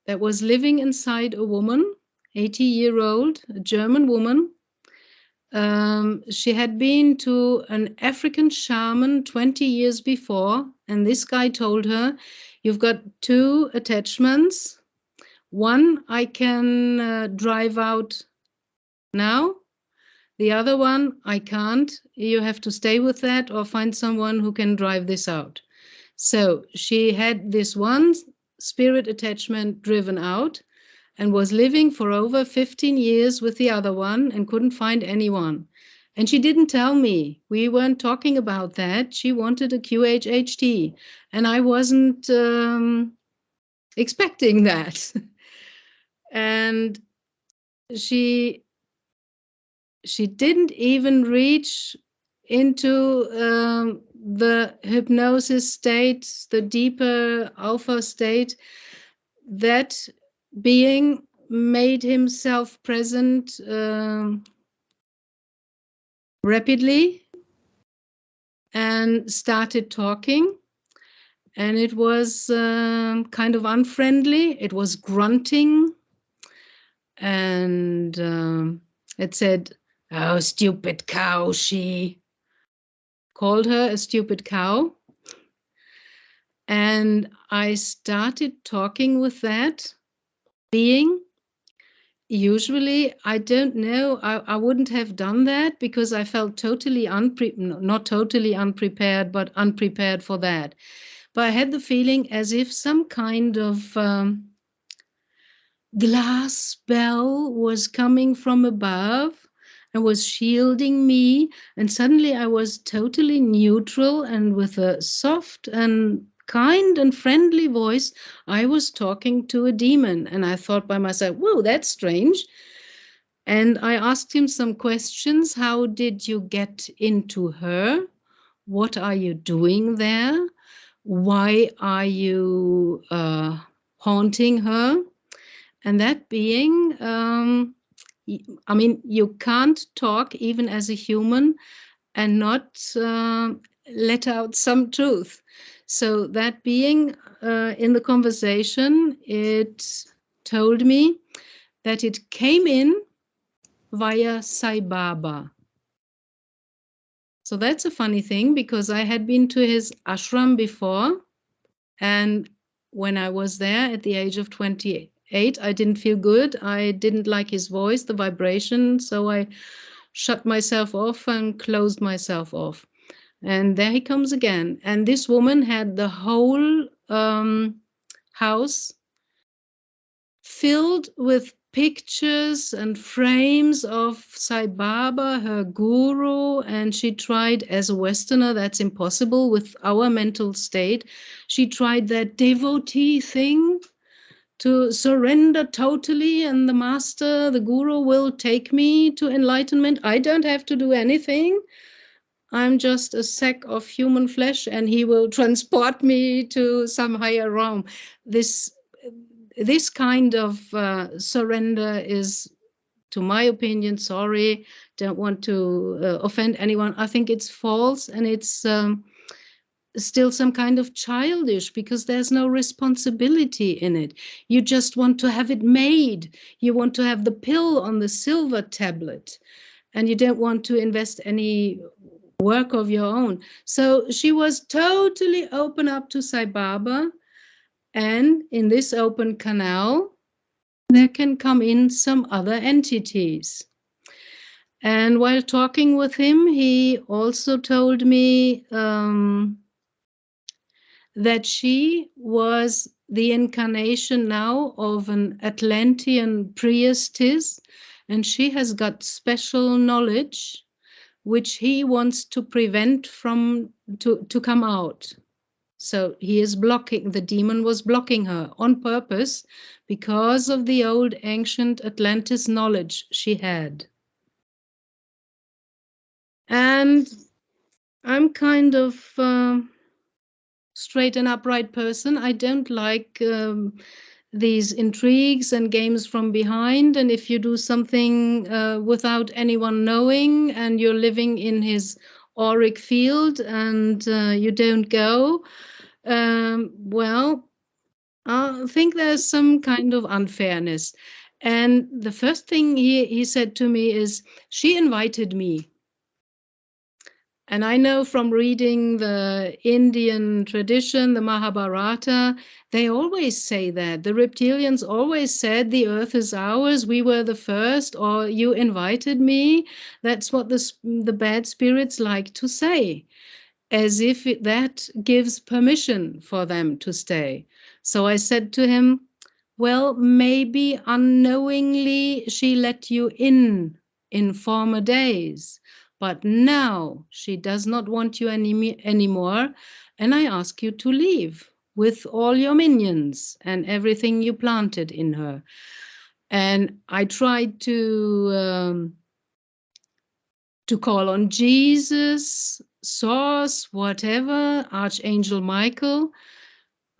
that was living inside a woman, 80-year-old, a German woman. She had been to an African shaman 20 years before, and this guy told her, "You've got 2 attachments. One I can drive out now. The other one I can't. You have to stay with that or find someone who can drive this out." So she had this one spirit attachment driven out and was living for over 15 years with the other one and couldn't find anyone. And she didn't tell me. We weren't talking about that. She wanted a QHHT, and I wasn't expecting that. And she didn't even reach into the hypnosis state, the deeper alpha state. That being made himself present rapidly and started talking. and it was kind of unfriendly. It was grunting, and it said, "Oh, stupid cow," she called her a stupid cow. And I started talking with that being. Usually, I don't know, I wouldn't have done that because I felt totally not totally unprepared, but unprepared for that. But I had the feeling as if some kind of glass bell was coming from above and was shielding me. And suddenly I was totally neutral, and with a soft and kind and friendly voice, I was talking to a demon. And I thought by myself, whoa, that's strange. And I asked him some questions. How did you get into her? What are you doing there? Why are you haunting her? And that being, I mean, you can't talk even as a human and not let out some truth. So that being in the conversation, it told me that it came in via Sai Baba. So that's a funny thing because I had been to his ashram before, and when I was there at the age of 28, I didn't feel good. I didn't like his voice, the vibration, so I shut myself off and closed myself off. And there he comes again. And this woman had the whole house filled with pictures and frames of Sai Baba, her guru, and she tried, as a Westerner, that's impossible with our mental state, she tried that devotee thing to surrender totally, and the master, the guru, will take me to enlightenment. I don't have to do anything. I'm just a sack of human flesh, and he will transport me to some higher realm. This kind of surrender is, to my opinion, sorry, don't want to offend anyone, I think it's false, and it's still some kind of childish because there's no responsibility in it. You just want to have it made. You want to have the pill on the silver tablet, and you don't want to invest any work of your own. So she was totally open up to Sai Baba. And in this open canal, there can come in some other entities. And while talking with him, he also told me that she was the incarnation now of an Atlantean priestess, and she has got special knowledge which he wants to prevent from to come out. So he is blocking, the demon was blocking her on purpose because of the old ancient Atlantis knowledge she had. And I'm kind of straight and upright person. I don't like these intrigues and games from behind. And if you do something without anyone knowing and you're living in his auric field and you don't go, well, I think there's some kind of unfairness. And the first thing he said to me is, she invited me. And I know from reading the Indian tradition, the Mahabharata, they always say that. The reptilians always said, the earth is ours, we were the first, or you invited me. That's what the bad spirits like to say, as if that gives permission for them to stay. So I said to him, well, maybe unknowingly she let you in former days, but now she does not want you anymore, and I ask you to leave with all your minions and everything you planted in her. And I tried to call on Jesus, Source, whatever, Archangel Michael.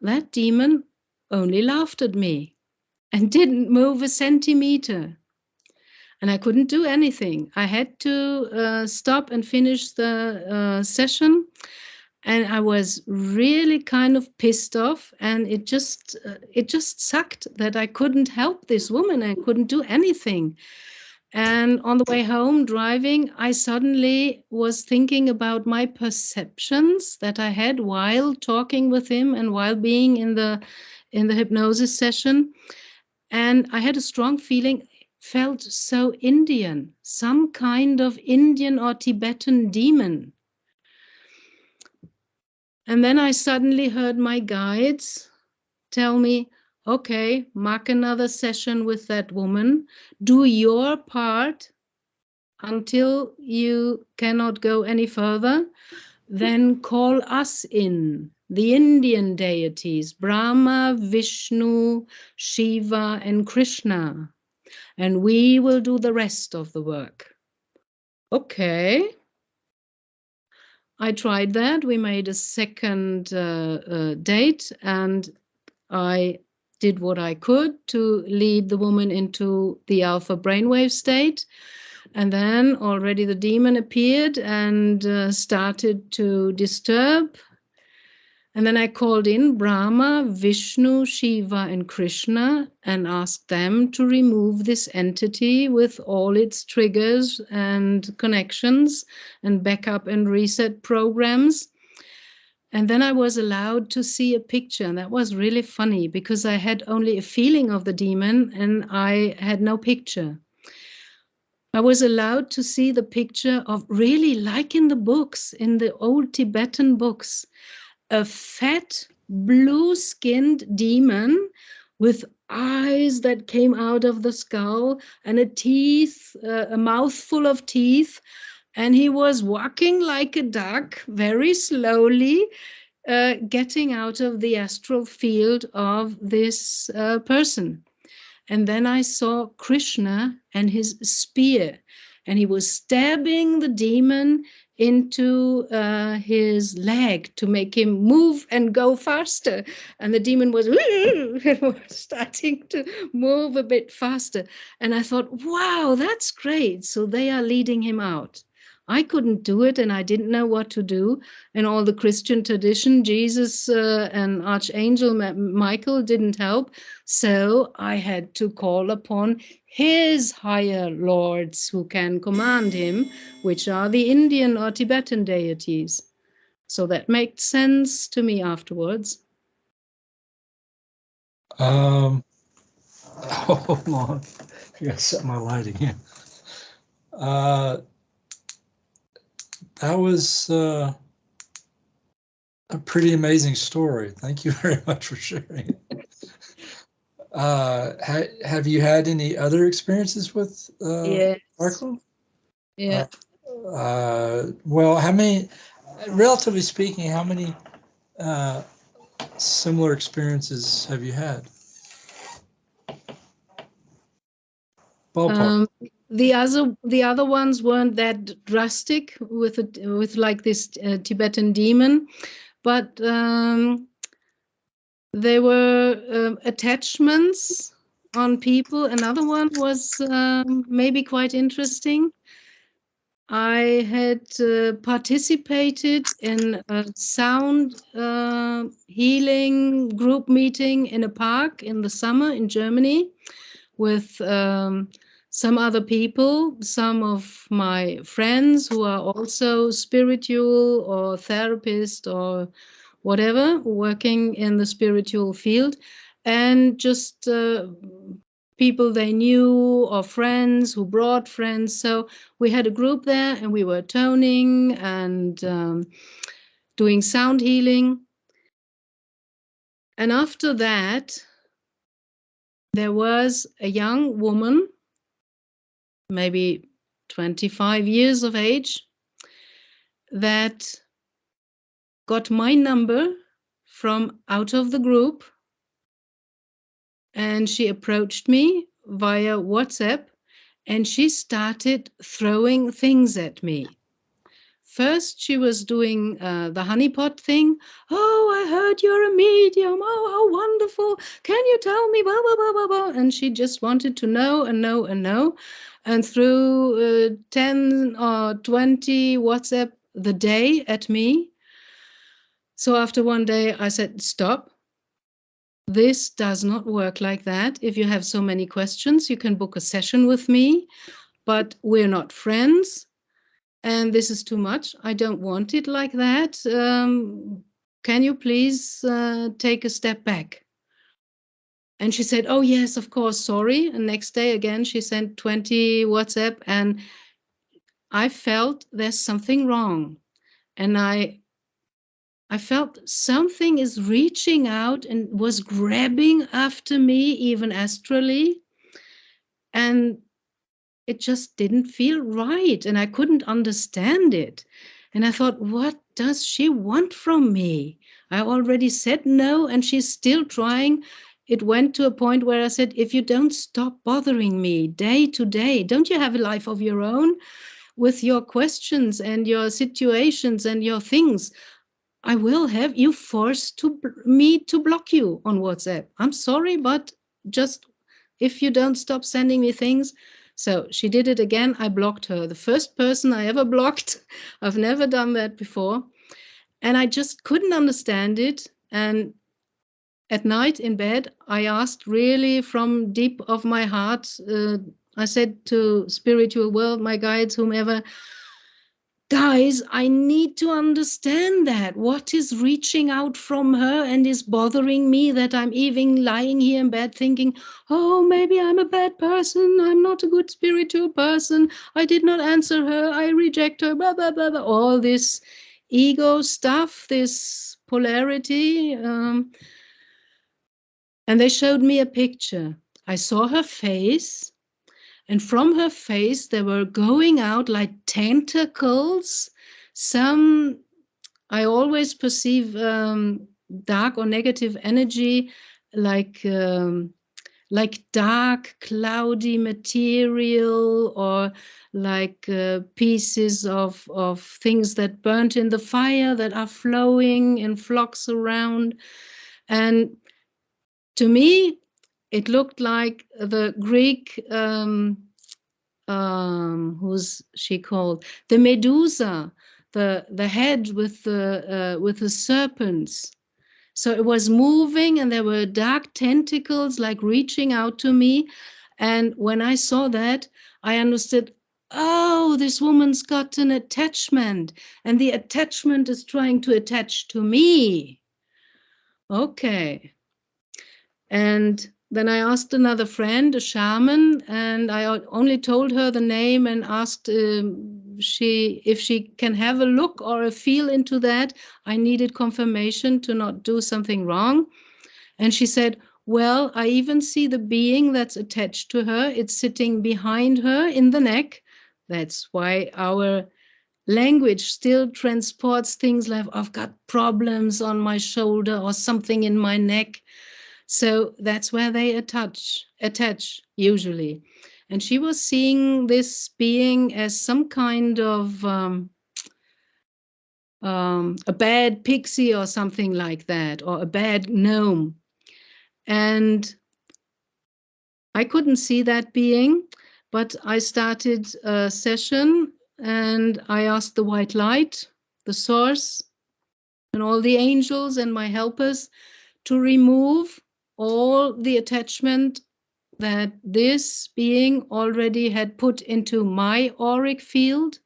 That demon only laughed at me and didn't move a centimeter. And I couldn't do anything. I had to stop and finish the session. And I was really kind of pissed off, and it just sucked that I couldn't help this woman. I couldn't do anything. And on the way home driving, I suddenly was thinking about my perceptions that I had while talking with him and while being in the hypnosis session. And I had a strong feeling, felt so Indian, some kind of Indian or Tibetan demon. And then I suddenly heard my guides tell me, okay, mark another session with that woman, do your part until you cannot go any further, then call us in, the Indian deities, Brahma, Vishnu, Shiva, and Krishna, and we will do the rest of the work. Okay. I tried that. We made a second date, and I did what I could to lead the woman into the alpha brainwave state. And then already the demon appeared and started to disturb. And then I called in Brahma, Vishnu, Shiva, and Krishna and asked them to remove this entity with all its triggers and connections and backup and reset programs. And then I was allowed to see a picture. And that was really funny because I had only a feeling of the demon and I had no picture. I was allowed to see the picture of, really like in the books, in the old Tibetan books, a fat, blue-skinned demon with eyes that came out of the skull and a mouthful of teeth. And he was walking like a duck, very slowly, getting out of the astral field of this person. And then I saw Krishna and his spear, and he was stabbing the demon into his leg to make him move and go faster. And the demon was starting to move a bit faster. And I thought, wow, that's great. So they are leading him out. I couldn't do it, and I didn't know what to do. In all the Christian tradition, Jesus and Archangel Michael didn't help. So I had to call upon his higher lords who can command him, which are the Indian or Tibetan deities. So that made sense to me afterwards. Hold on. I gotta set my lighting here. That was a pretty amazing story. Thank you very much for sharing it. Have you had any other experiences with Yes. Michael? Yeah. Well, how many, relatively speaking, how many similar experiences have you had? Ballpark. The other ones weren't that drastic with like this Tibetan demon, but there were attachments on people. Another one was maybe quite interesting. I had participated in a sound healing group meeting in a park in the summer in Germany with some other people, some of my friends who are also spiritual or therapist or whatever, working in the spiritual field, and just people they knew or friends who brought friends. So we had a group there and we were toning and doing sound healing. And after that, there was a young woman, maybe 25 years of age, that got my number from out of the group, and she approached me via WhatsApp, and she started throwing things at me. First, she was doing the honeypot thing. Oh, I heard you're a medium. Oh, how wonderful. Can you tell me? Blah, blah, blah, blah, blah. And she just wanted to know and know and know. And through 10 or 20 WhatsApp the day at me. So after one day, I said, stop. This does not work like that. If you have so many questions, you can book a session with me, but we're not friends. And this is too much. I don't want it like that. Can you please take a step back? And she said, oh, yes, of course, sorry. And next day again, she sent 20 WhatsApp, and I felt there's something wrong. And I felt something is reaching out and was grabbing after me, even astrally. And it just didn't feel right. And I couldn't understand it. And I thought, what does she want from me? I already said no, and she's still trying. It went to a point where I said, if you don't stop bothering me day to day, don't you have a life of your own with your questions and your situations and your things? I will have you forced me to block you on WhatsApp. I'm sorry, but just if you don't stop sending me things. So she did it again. I blocked her. The first person I ever blocked. I've never done that before. And I just couldn't understand it. And at night in bed, I asked really from deep of my heart, I said to spiritual world, my guides, whomever, guys, I need to understand that. What is reaching out from her and is bothering me, that I'm even lying here in bed thinking, oh, maybe I'm a bad person. I'm not a good spiritual person. I did not answer her. I reject her, blah, blah, blah, blah. All this ego stuff, this polarity. And they showed me a picture. I saw her face. And from her face, there were going out like tentacles. Some, I always perceive dark or negative energy like dark, cloudy material, or like pieces of things that burnt in the fire that are flowing in flocks around. And to me, it looked like the Greek, who's she called? The Medusa, the head with the serpents. So it was moving, and there were dark tentacles like reaching out to me. And when I saw that, I understood, oh, this woman's got an attachment, and the attachment is trying to attach to me. Okay. And then I asked another friend, a shaman, and I only told her the name and asked if she can have a look or a feel into that. I needed confirmation to not do something wrong. And she said, well, I even see the being that's attached to her. It's sitting behind her in the neck. That's why our language still transports things like, I've got problems on my shoulder or something in my neck. So that's where they attach usually. And she was seeing this being as some kind of a bad pixie or something like that, or a bad gnome. And I couldn't see that being, but I started a session and I asked the white light, the source, and all the angels and my helpers to remove all the attachment that this being already had put into my auric field.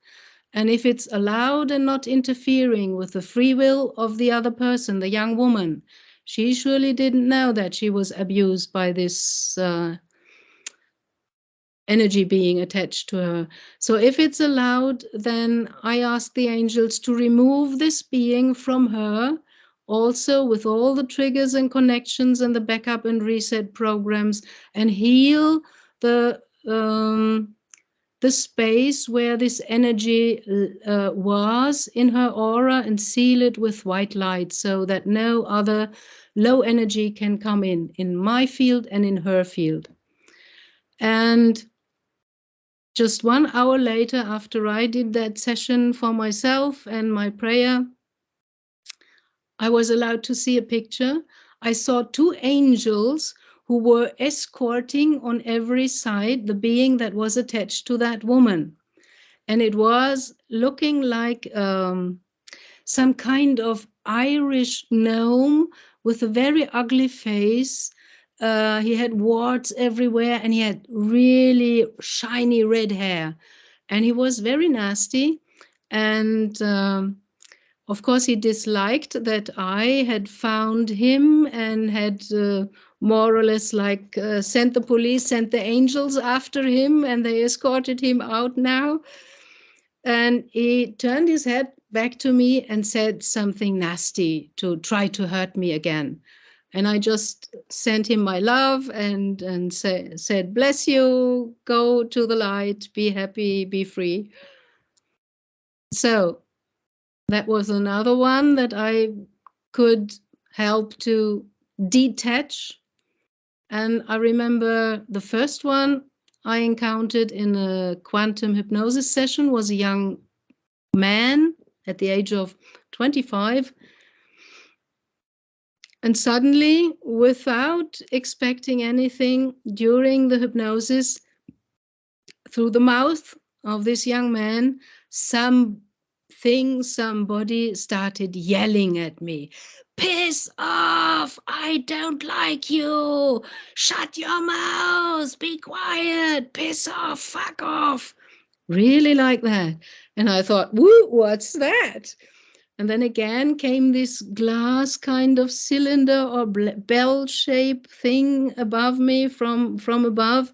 And if it's allowed and not interfering with the free will of the other person, the young woman, she surely didn't know that she was abused by this energy being attached to her. So if it's allowed, then I ask the angels to remove this being from her, also with all the triggers and connections and the backup and reset programs, and heal the space where this energy was in her aura, and seal it with white light so that no other low energy can come in my field and in her field. And just 1 hour later, after I did that session for myself and my prayer, I was allowed to see a picture. I saw 2 angels who were escorting on every side the being that was attached to that woman. And it was looking like some kind of Irish gnome with a very ugly face. He had warts everywhere and he had really shiny red hair. And he was very nasty. And of course, he disliked that I had found him and had more or less like sent the police, sent the angels after him, and they escorted him out now. And he turned his head back to me and said something nasty to try to hurt me again. And I just sent him my love and said, bless you, go to the light, be happy, be free. So that was another one that I could help to detach. And I remember the first one I encountered in a quantum hypnosis session was a young man at the age of 25. And suddenly, without expecting anything, during the hypnosis, through the mouth of this young man, somebody started yelling at me. Piss off! I don't like you! Shut your mouth! Be quiet! Piss off! Fuck off! Really like that. And I thought, woo, what's that? And then again came this glass kind of cylinder or bell-shaped thing above me from above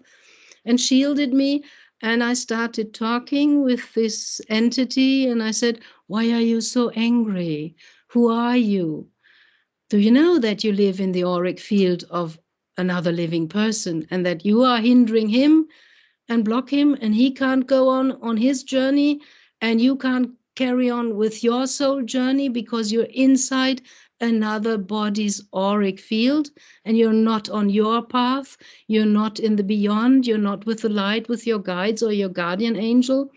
and shielded me. And I started talking with this entity and I said, why are you so angry? Who are you? Do you know that you live in the auric field of another living person and that you are hindering him and block him and he can't go on his journey and you can't carry on with your soul journey because you're inside another body's auric field and you're not on your path, you're not in the beyond, you're not with the light with your guides or your guardian angel.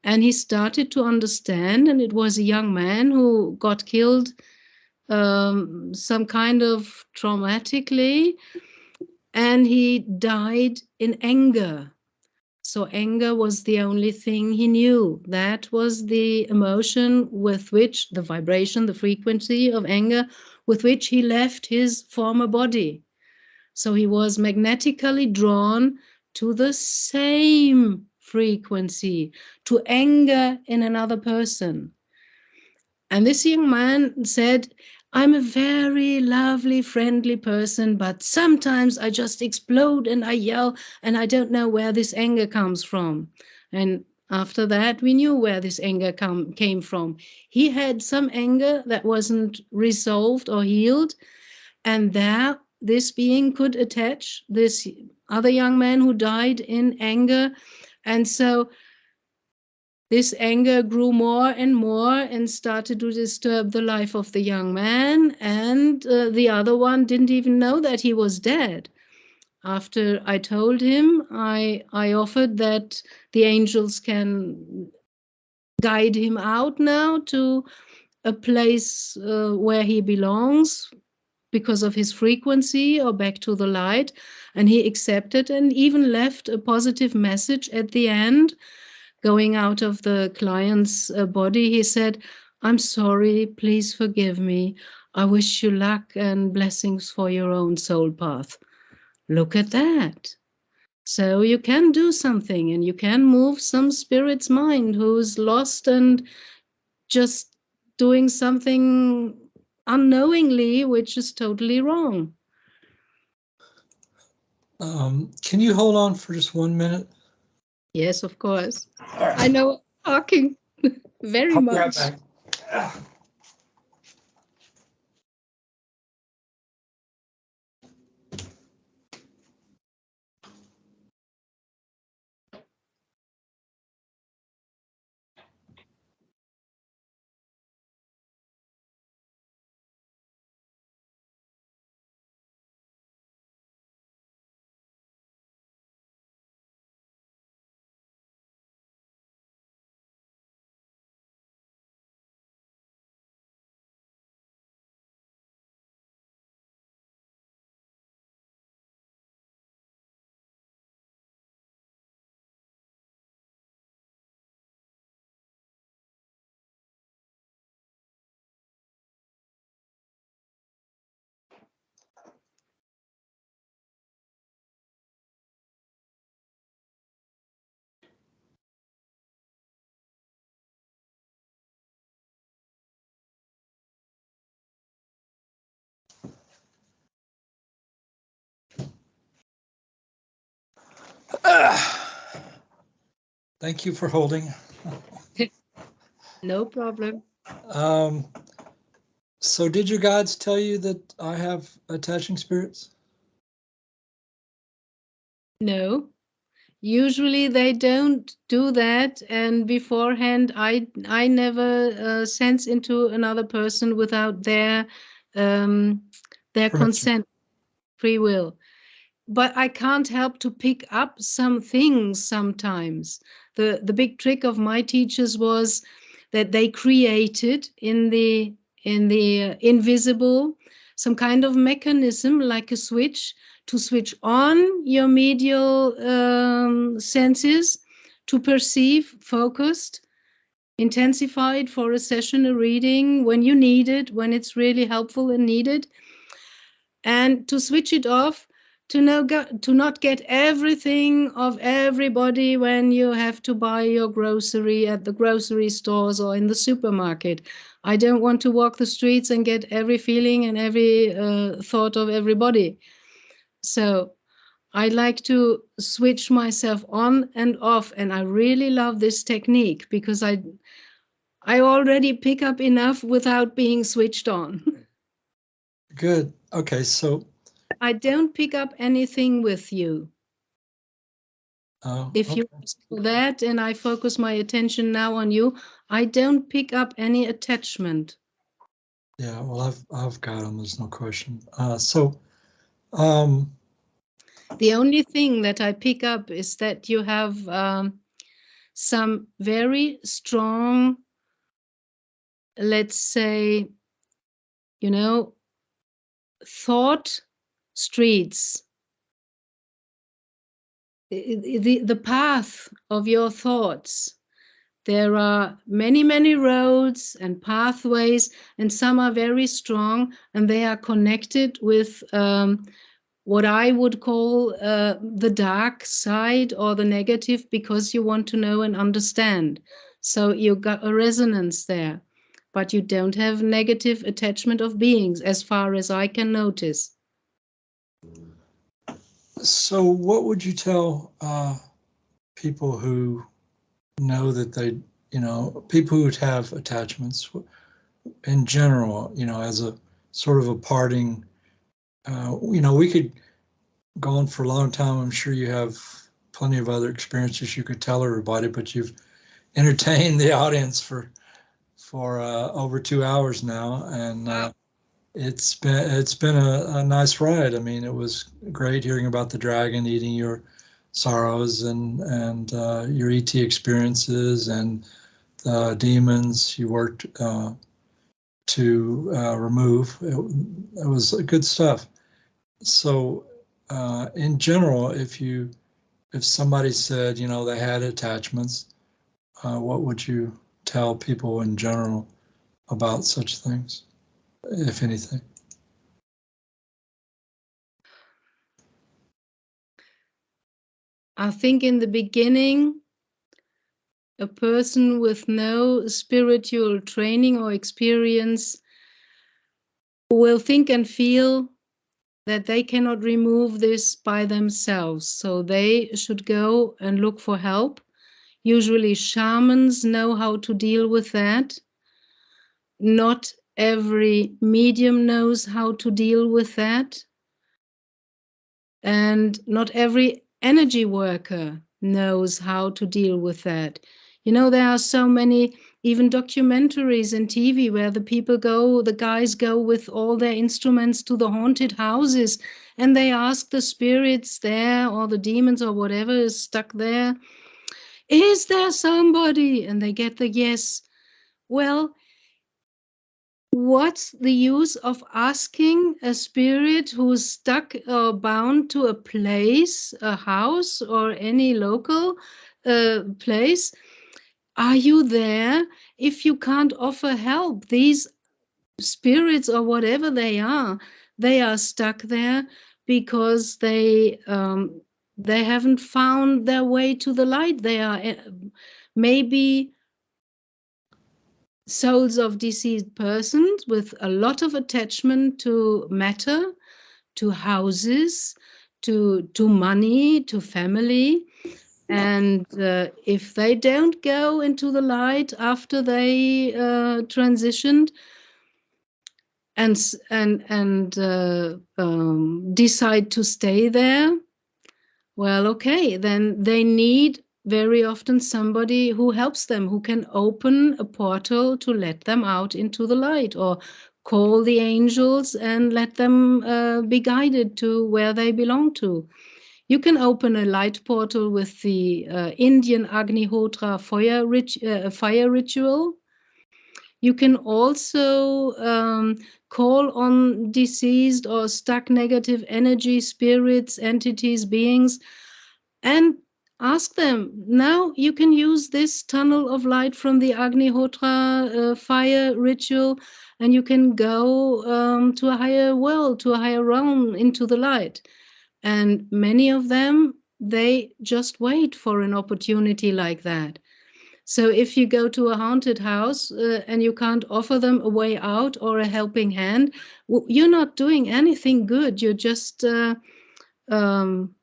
And he started to understand, and it was a young man who got killed some kind of traumatically, and he died in anger. So anger was the only thing he knew. That was the emotion with which, the vibration, the frequency of anger, with which he left his former body. So he was magnetically drawn to the same frequency, to anger in another person. And this young man said, I'm a very lovely, friendly person, but sometimes I just explode and I yell and I don't know where this anger comes from. And after that, we knew where this anger came from. He had some anger that wasn't resolved or healed, and there this being could attach this other young man who died in anger. And so this anger grew more and more and started to disturb the life of the young man. And the other one didn't even know that he was dead. After I told him, I offered that the angels can guide him out now to a place where he belongs because of his frequency or back to the light. And he accepted and even left a positive message at the end. Going out of the client's body, he said, I'm sorry, please forgive me. I wish you luck and blessings for your own soul path. Look at that. So you can do something and you can move some spirit's mind who's lost and just doing something unknowingly, which is totally wrong. Can you hold on for just 1 minute? Yes, of course. All right. I know, talking very I'll be right much. back. Thank you for holding. No problem. So did your guides tell you that I have attaching spirits? No. Usually they don't do that, and beforehand I never sense into another person without their Permission. consent, free will. But I can't help to pick up some things sometimes. The big trick of my teachers was that they created in the invisible some kind of mechanism like a switch to switch on your medial senses to perceive focused, intensified for a session, a reading when you need it, when it's really helpful and needed, and to switch it off to not get everything of everybody when you have to buy your grocery at the grocery stores or in the supermarket. I don't want to walk the streets and get every feeling and every thought of everybody. So I like to switch myself on and off, and I really love this technique because I already pick up enough without being switched on. Good. Okay, so I don't pick up anything with you. If you okay. ask for that and I focus my attention now on you, I don't pick up any attachment. Yeah, well, I've got them. There's no question. So the only thing that I pick up is that you have some very strong, let's say, thought streets. The path of your thoughts. There are many, many roads and pathways, and some are very strong, and they are connected with what I would call the dark side or the negative, because you want to know and understand. So you got a resonance there, but you don't have negative attachment of beings as far as I can notice. So what would you tell people who know that they, people who have attachments in general, as a sort of a parting, we could go on for a long time. I'm sure you have plenty of other experiences you could tell everybody, but you've entertained the audience for over 2 hours now, and it's been a nice ride. I mean, it was great hearing about the dragon eating your sorrows and your ET experiences and the demons you worked to remove. It was good stuff. So, in general, if somebody said, they had attachments, what would you tell people in general about such things, if anything? I think in the beginning, a person with no spiritual training or experience will think and feel that they cannot remove this by themselves. So they should go and look for help. Usually shamans know how to deal with that. Not every medium knows how to deal with that. And not every energy worker knows how to deal with that. There are so many, even documentaries and TV where the guys go with all their instruments to the haunted houses and they ask the spirits there or the demons or whatever is stuck there, is there somebody? And they get the yes. Well, what's the use of asking a spirit who's stuck or bound to a place, a house, or any local place? Are you there? If you can't offer help, these spirits or whatever they are stuck there because they haven't found their way to the light. They are maybe souls of deceased persons with a lot of attachment to matter, to houses, to money, to family. And if they don't go into the light after they transitioned and decide to stay there, well, okay, then they need very often somebody who helps them, who can open a portal to let them out into the light, or call the angels and let them be guided to where they belong to. You can open a light portal with the Indian Agnihotra fire ritual. You can also call on deceased or stuck negative energy, spirits, entities, beings, and ask them. Now you can use this tunnel of light from the Agnihotra fire ritual, and you can go to a higher world, to a higher realm, into the light. And many of them, they just wait for an opportunity like that. So if you go to a haunted house and you can't offer them a way out or a helping hand, you're not doing anything good. You're just um,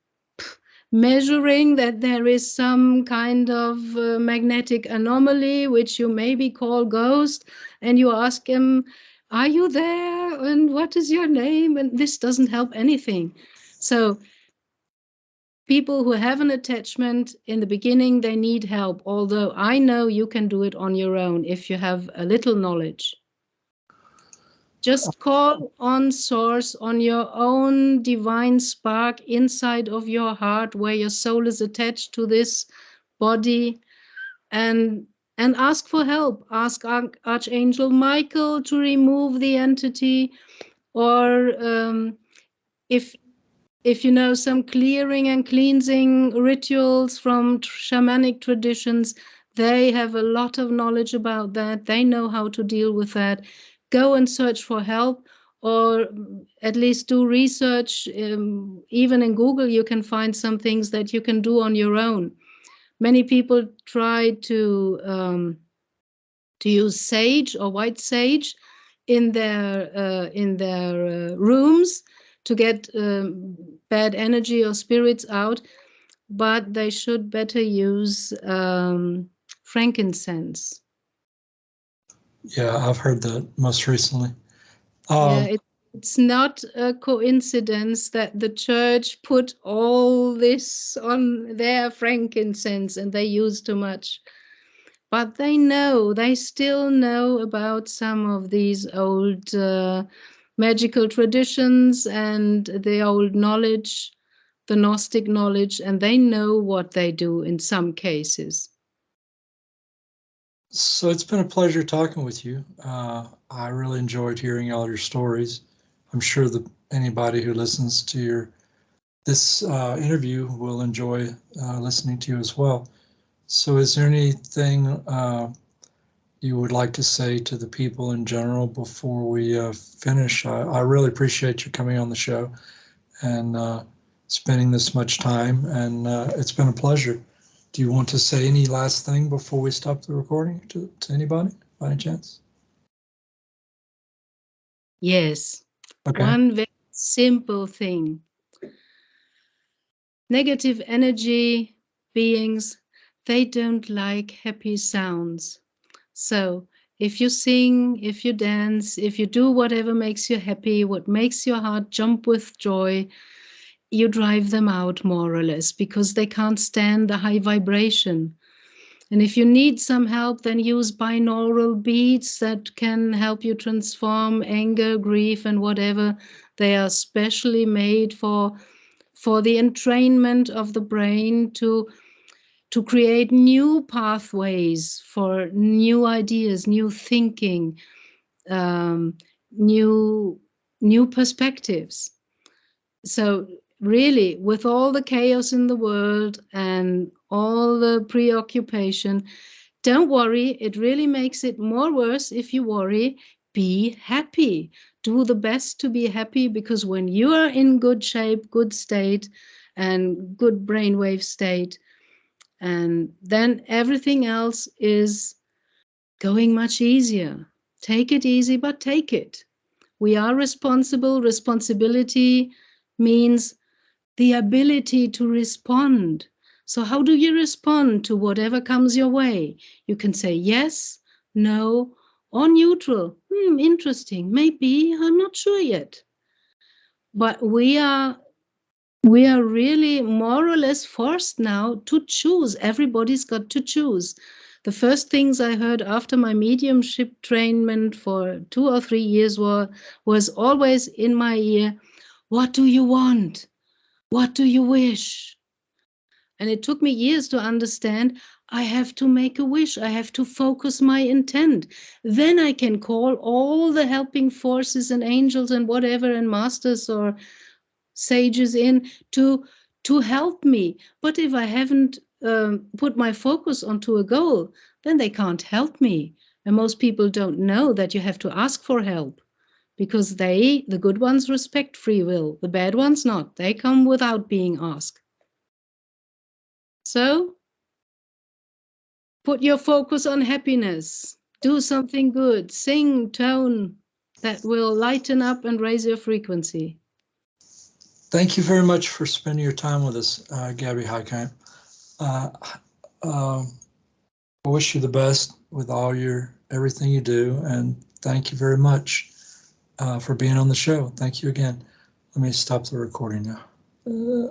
measuring that there is some kind of magnetic anomaly, which you maybe call ghost, and you ask him, are you there? And what is your name? And this doesn't help anything. So people who have an attachment in the beginning, they need help. Although I know you can do it on your own if you have a little knowledge. Just call on source, on your own divine spark inside of your heart, where your soul is attached to this body, and ask for help. Ask Archangel Michael to remove the entity, or if you know some clearing and cleansing rituals from shamanic traditions, they have a lot of knowledge about that. They know how to deal with that. Go and search for help, or at least do research. Even in Google, you can find some things that you can do on your own. Many people try to use sage or white sage in their rooms to get bad energy or spirits out, but they should better use frankincense. Yeah, I've heard that most recently. Yeah, it's not a coincidence that the church put all this on their frankincense and they use too much. But they still know about some of these old magical traditions and the old knowledge, the Gnostic knowledge, and they know what they do in some cases. So it's been a pleasure talking with you. I really enjoyed hearing all your stories. I'm sure that anybody who listens to this interview will enjoy listening to you as well. So is there anything you would like to say to the people in general before we finish? I really appreciate you coming on the show and spending this much time, and it's been a pleasure. Do you want to say any last thing before we stop the recording to anybody, by any chance? Yes. Okay. One very simple thing. Negative energy beings, they don't like happy sounds. So if you sing, if you dance, if you do whatever makes you happy, what makes your heart jump with joy, you drive them out more or less, because they can't stand the high vibration. And if you need some help, then use binaural beats that can help you transform anger, grief, and whatever. They are specially made for the entrainment of the brain to create new pathways for new ideas, new thinking, um, new perspectives. So really, with all the chaos in the world and all the preoccupation, don't worry. It really makes it more worse if you worry. Be happy. Do the best to be happy, because when you are in good shape, good state, and good brainwave state, and then everything else is going much easier. Take it easy, but take it. We are responsible. Responsibility means the ability to respond. So how do you respond to whatever comes your way? You can say yes, no, or neutral. Interesting, maybe, I'm not sure yet. But we are really more or less forced now to choose. Everybody's got to choose. The first things I heard after my mediumship trainment for 2 or 3 years was always in my ear, what do you want? What do you wish? And it took me years to understand I have to make a wish. I have to focus my intent. Then I can call all the helping forces and angels and whatever and masters or sages in to help me. But if I haven't put my focus onto a goal, then they can't help me. And most people don't know that you have to ask for help, because the good ones, respect free will. The bad ones not. They come without being asked. So put your focus on happiness. Do something good. Sing, tone that will lighten up and raise your frequency. Thank you very much for spending your time with us, Gabriele Heikamp. I wish you the best with everything you do, and thank you very much for being on the show. Thank you again. Let me stop the recording now.